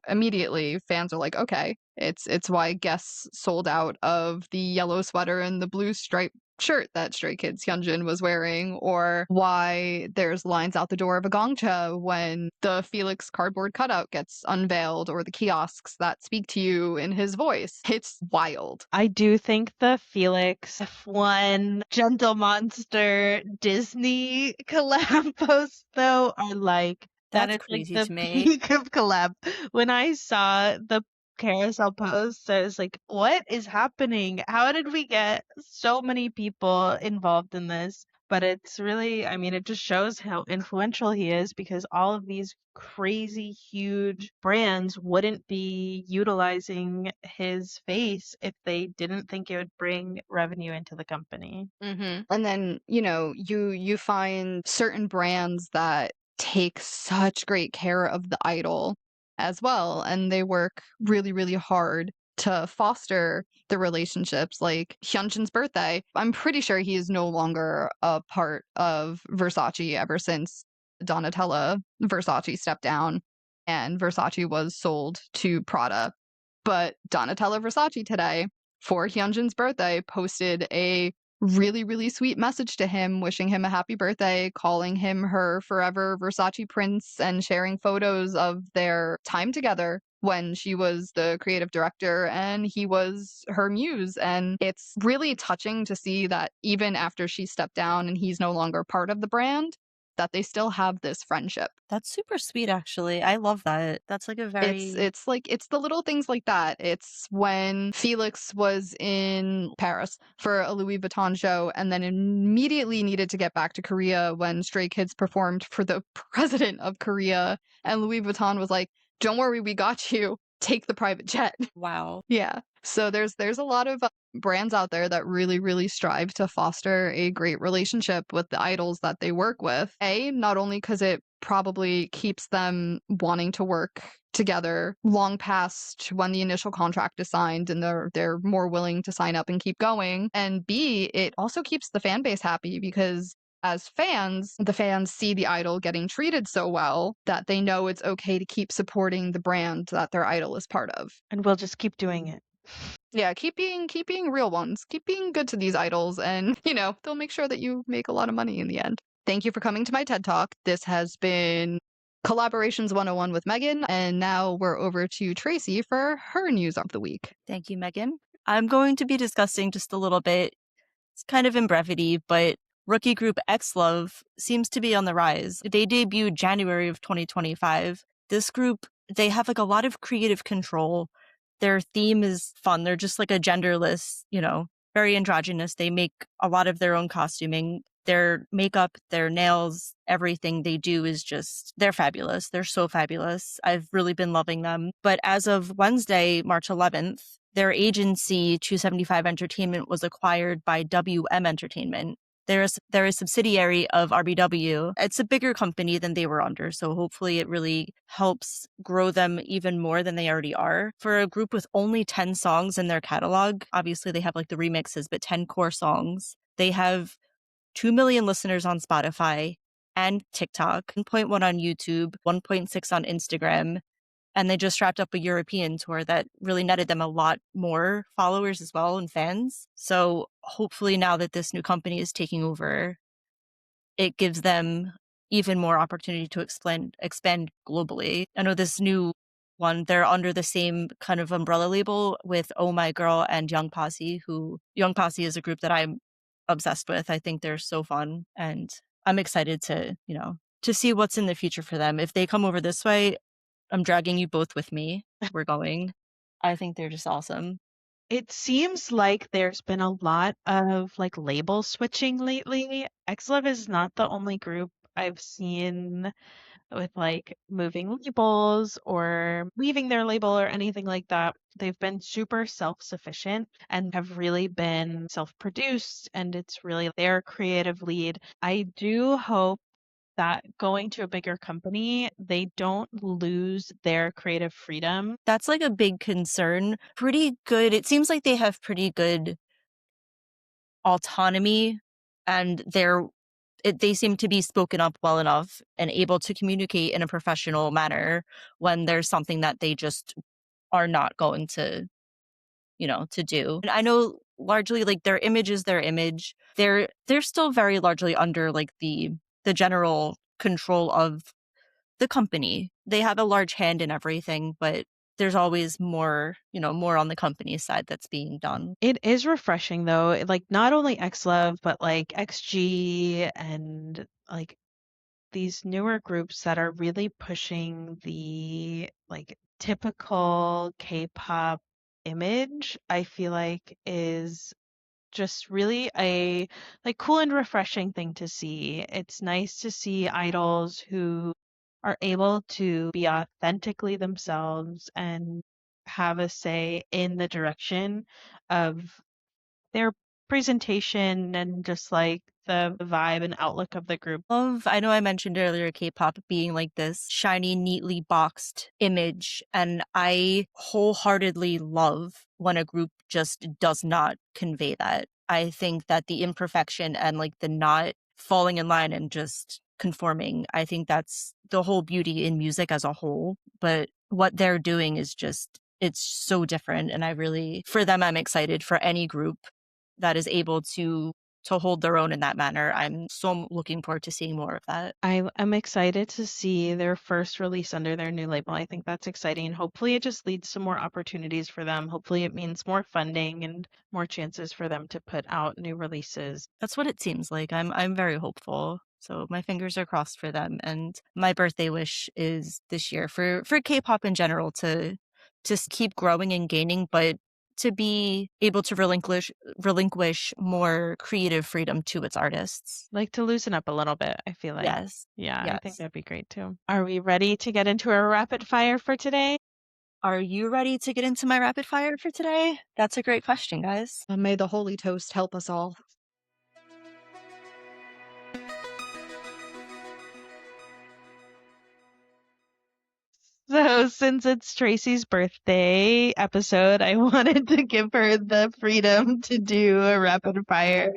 immediately fans are like, okay, it's why Guess sold out of the yellow sweater and the blue striped shirt that Stray Kids Hyunjin was wearing, or why there's lines out the door of a Gongcha when the Felix cardboard cutout gets unveiled, or the kiosks that speak to you in his voice. It's wild. I do think the Felix F1 Gentle Monster Disney collab posts though are like that That's is like crazy the to me. peak of collab. When I saw the carousel posts, I was like, what is happening? How did we get so many people involved in this? But it's really, I mean, it just shows how influential he is because all of these crazy huge brands wouldn't be utilizing his face if they didn't think it would bring revenue into the company. And then, you find certain brands that take such great care of the idol as well, and they work really, really hard to foster the relationships. Like Hyunjin's birthday, I'm pretty sure he is no longer a part of Versace ever since Donatella Versace stepped down and Versace was sold to Prada. But Donatella Versace today, for Hyunjin's birthday, posted a really, really sweet message to him, wishing him a happy birthday, calling him her forever Versace prince, and sharing photos of their time together when she was the creative director and he was her muse. And it's really touching to see that even after she stepped down and he's no longer part of the brand, that they still have this friendship. That's super sweet, actually. I love that. That's like a very It's the little things like that. It's when Felix was in Paris for a Louis Vuitton show and then immediately needed to get back to Korea when Stray Kids performed for the president of Korea, and Louis Vuitton was like, "Don't worry, we got you. Take the private jet." wow. Yeah. So there's a lot of brands out there that really, really strive to foster a great relationship with the idols that they work with. Not only because it probably keeps them wanting to work together long past when the initial contract is signed and they're more willing to sign up and keep going. And B, it also keeps the fan base happy because as fans, the fans see the idol getting treated so well that they know it's okay to keep supporting the brand that their idol is part of. And we'll just keep doing it. Yeah, keep being real ones. Keep being good to these idols and, they'll make sure that you make a lot of money in the end. Thank you for coming to my TED Talk. This has been Collaborations 101 with Megan, and now we're over to Traci for her news of the week. Thank you, Megan. I'm going to be discussing just a little bit, it's kind of in brevity, but rookie group XLOV seems to be on the rise. They debuted January of 2025. This group, they have like a lot of creative control. Their theme is fun. They're just like a genderless, very androgynous. They make a lot of their own costuming. Their makeup, their nails, everything they do is just, they're fabulous. They're so fabulous. I've really been loving them. But as of Wednesday, March 11th, their agency, 275 Entertainment, was acquired by WM Entertainment. They're a subsidiary of RBW. It's a bigger company than they were under, so hopefully it really helps grow them even more than they already are. For a group with only 10 songs in their catalog, obviously they have like the remixes, but 10 core songs. They have 2 million listeners on Spotify and TikTok, 1.1 on YouTube, 1.6 on Instagram. And they just wrapped up a European tour that really netted them a lot more followers as well and fans. So hopefully now that this new company is taking over, it gives them even more opportunity to expand globally. I know this new one, they're under the same kind of umbrella label with Oh My Girl and Young Posse, Young Posse is a group that I'm obsessed with. I think they're so fun and I'm excited to, to see what's in the future for them. If they come over this way, I'm dragging you both with me. We're going. I think they're just awesome. It seems like there's been a lot of like label switching lately. XLOV is not the only group I've seen with like moving labels or leaving their label or anything like that. They've been super self-sufficient and have really been self-produced, and it's really their creative lead. I do hope that going to a bigger company, they don't lose their creative freedom. That's like a big concern. Pretty good. It seems like they have pretty good autonomy, and they seem to be spoken up well enough and able to communicate in a professional manner when there's something that they just are not going to, to do. And I know largely like their image is their image. They're still very largely under like the general control of the company. They have a large hand in everything, but there's always more, more on the company's side that's being done. It is refreshing though, like not only XLove, but like XG and like these newer groups that are really pushing the like typical K-pop image, I feel like is just really a like cool and refreshing thing to see. It's nice to see idols who are able to be authentically themselves and have a say in the direction of their presentation and just like the vibe and outlook of the group. I know I mentioned earlier K-pop being like this shiny, neatly boxed image, and I wholeheartedly love when a group just does not convey that. I think that the imperfection and like the not falling in line and just conforming, I think that's the whole beauty in music as a whole. But what they're doing is just, it's so different. And for them, I'm excited for any group that is able to hold their own in that manner. I'm so looking forward to seeing more of that. I am excited to see their first release under their new label. I think that's exciting. Hopefully, it just leads to more opportunities for them. Hopefully, it means more funding and more chances for them to put out new releases. That's what it seems like. I'm very hopeful. So my fingers are crossed for them. And my birthday wish is this year for K-pop in general to just keep growing and gaining, but to be able to relinquish more creative freedom to its artists. Like to loosen up a little bit, I feel like. Yes. Yeah, Yes. I think that'd be great too. Are we ready to get into our rapid fire for today? Are you ready to get into my rapid fire for today? That's a great question, guys. May the holy toast help us all. So, since it's Traci's birthday episode, I wanted to give her the freedom to do a rapid fire.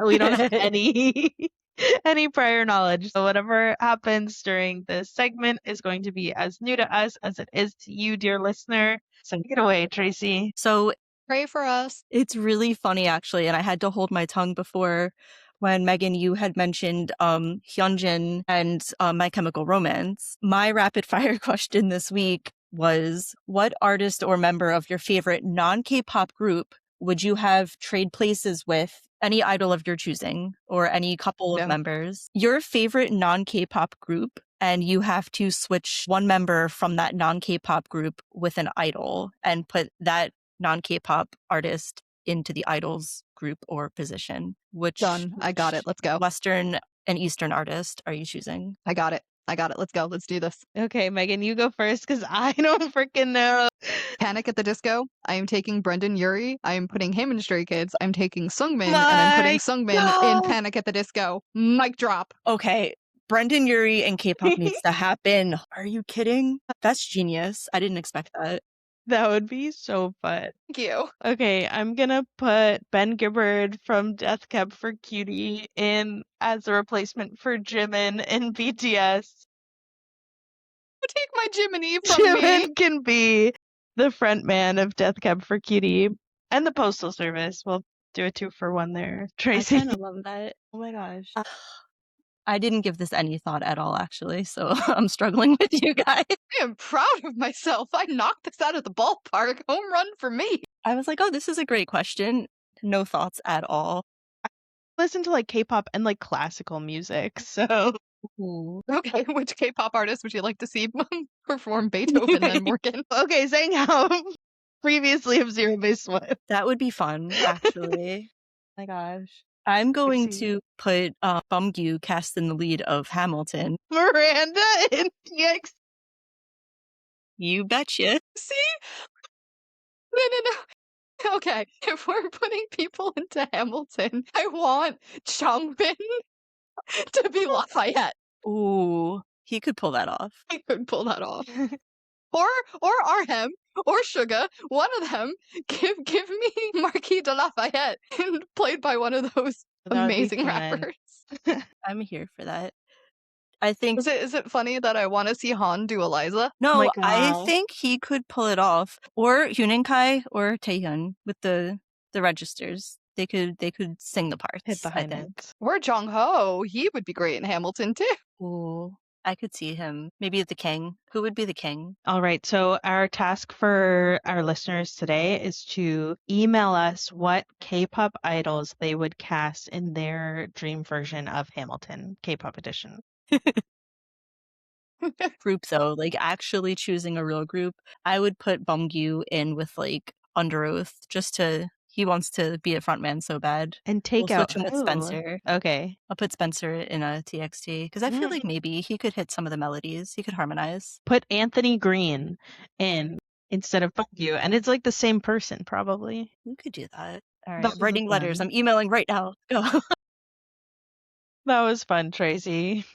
We don't have any prior knowledge. So whatever happens during this segment is going to be as new to us as it is to you, dear listener. So take it away, Traci. So Pray for us. it's really funny, actually, and I had to hold my tongue before when Megan, you had mentioned Hyunjin and My Chemical Romance. My rapid fire question this week was, what artist or member of your favorite non-K-pop group would you have trade places with any idol of your choosing or any couple of members? Your favorite non-K-pop group, and you have to switch one member from that non-K-pop group with an idol and put that non-K-pop artist into the idol's group or position. Done. I got it. Let's go. Western and Eastern artist are you choosing? I got it. Let's go. Let's do this. Okay, Megan, you go first because I don't freaking know. Panic at the Disco. I am taking Brendan Urie. I am putting him in Stray Kids. I'm taking Sungmin, and I'm putting Sungmin in Panic at the Disco. Mic drop. Okay. Brendan Urie and K-pop needs to happen. Are you kidding? That's genius. I didn't expect that. That would be so fun. Thank you. Okay, I'm gonna put Ben Gibbard from Death Cab for Cutie in as a replacement for Jimin in BTS. Take my Jiminy from me. Jimin can be the front man of Death Cab for Cutie and the Postal Service. We'll do a 2-for-1 there, Traci. I kind of love that. Oh my gosh. I didn't give this any thought at all, actually, so I'm struggling with you guys. I am proud of myself. I knocked this out of the ballpark. Home run for me. I was like, oh, this is a great question. No thoughts at all. Listen to like K-pop and like classical music, so Ooh. Okay, which K-pop artist would you like to see perform Beethoven then, Morgan? Okay, saying how previously of Zero Base One. That would be fun, actually. My gosh. I'm going see. to put Bumgyu cast in the lead of Hamilton. Miranda in TX. You betcha. See? No. Okay, if we're putting people into Hamilton, I want Changbin to be Lafayette. Ooh, he could pull that off. I could pull that off. Or Arhem or Suga, one of them. Give me Marquis de Lafayette, and played by one of those That would be amazing fun. rappers. I'm here for that. I think Is it funny that I want to see Han do Eliza? no, Like, I wow. think he could pull it off. Or Huninkai or Taehyun with the registers. They could sing the parts. Hit the I high think. notes. Or Jong Ho, he would be great in Hamilton too. Ooh, I could see him. Maybe the king. Who would be the king? All right, so our task for our listeners today is to email us what K-pop idols they would cast in their dream version of Hamilton, K-pop edition. Group though, like actually choosing a real group. I would put Bumgyu in with like Under Oath just to he wants to be a frontman so bad. And take We'll out switch him with who? Spencer. Okay. I'll put Spencer in a TXT because I feel like maybe he could hit some of the melodies. He could harmonize. Put Anthony Green in instead of Fuck You, and it's like the same person, probably. You could do that. All right, That was writing letters. fun. I'm emailing right now. Go. That was fun, Tracy.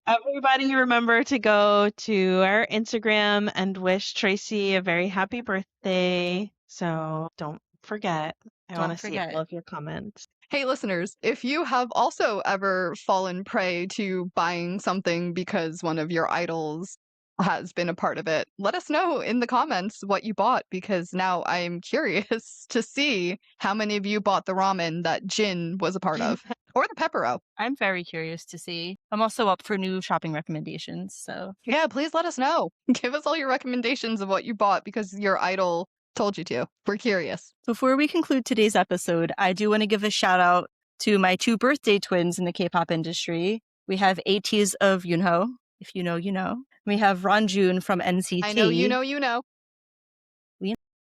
Everybody remember to go to our Instagram and wish Tracy a very happy birthday. So don't forget. I want to see all of your comments. Hey, listeners, if you have also ever fallen prey to buying something because one of your idols has been a part of it, let us know in the comments what you bought, because now I'm curious to see how many of you bought the ramen that Jin was a part of, or the Peppero. I'm very curious to see. I'm also up for new shopping recommendations. So Yeah, please let us know. Give us all your recommendations of what you bought because your idol told you to. We're curious. before we conclude today's episode, I do want to give a shout out to my two birthday twins in the K-pop industry. We have ATs of Yunho. If you know, you know. We have Ranjun from NCT. I know you know you know.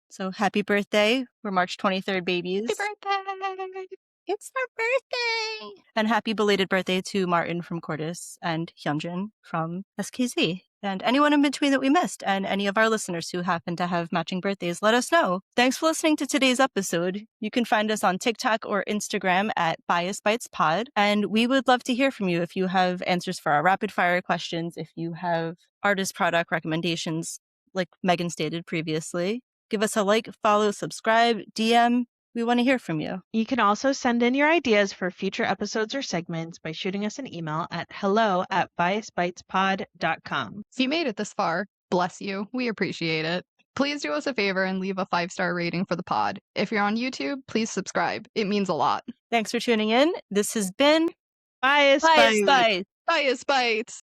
So happy birthday. We're March 23rd babies. Happy birthday! It's our birthday! And happy belated birthday to Martin from Cordis and Hyunjin from SKZ. And anyone in between that we missed, and any of our listeners who happen to have matching birthdays, let us know. Thanks for listening to today's episode. You can find us on TikTok or Instagram at Bias Bites Pod. And we would love to hear from you if you have answers for our rapid fire questions, if you have artist product recommendations, like Megan stated previously. Give us a like, follow, subscribe, DM. We want to hear from you. You can also send in your ideas for future episodes or segments by shooting us an email at hello@biasbitespod.com. If you made it this far, bless you. We appreciate it. Please do us a favor and leave a 5-star rating for the pod. If you're on YouTube, please subscribe. It means a lot. Thanks for tuning in. This has been Bias Bias Bites. Bites. Bias Bites!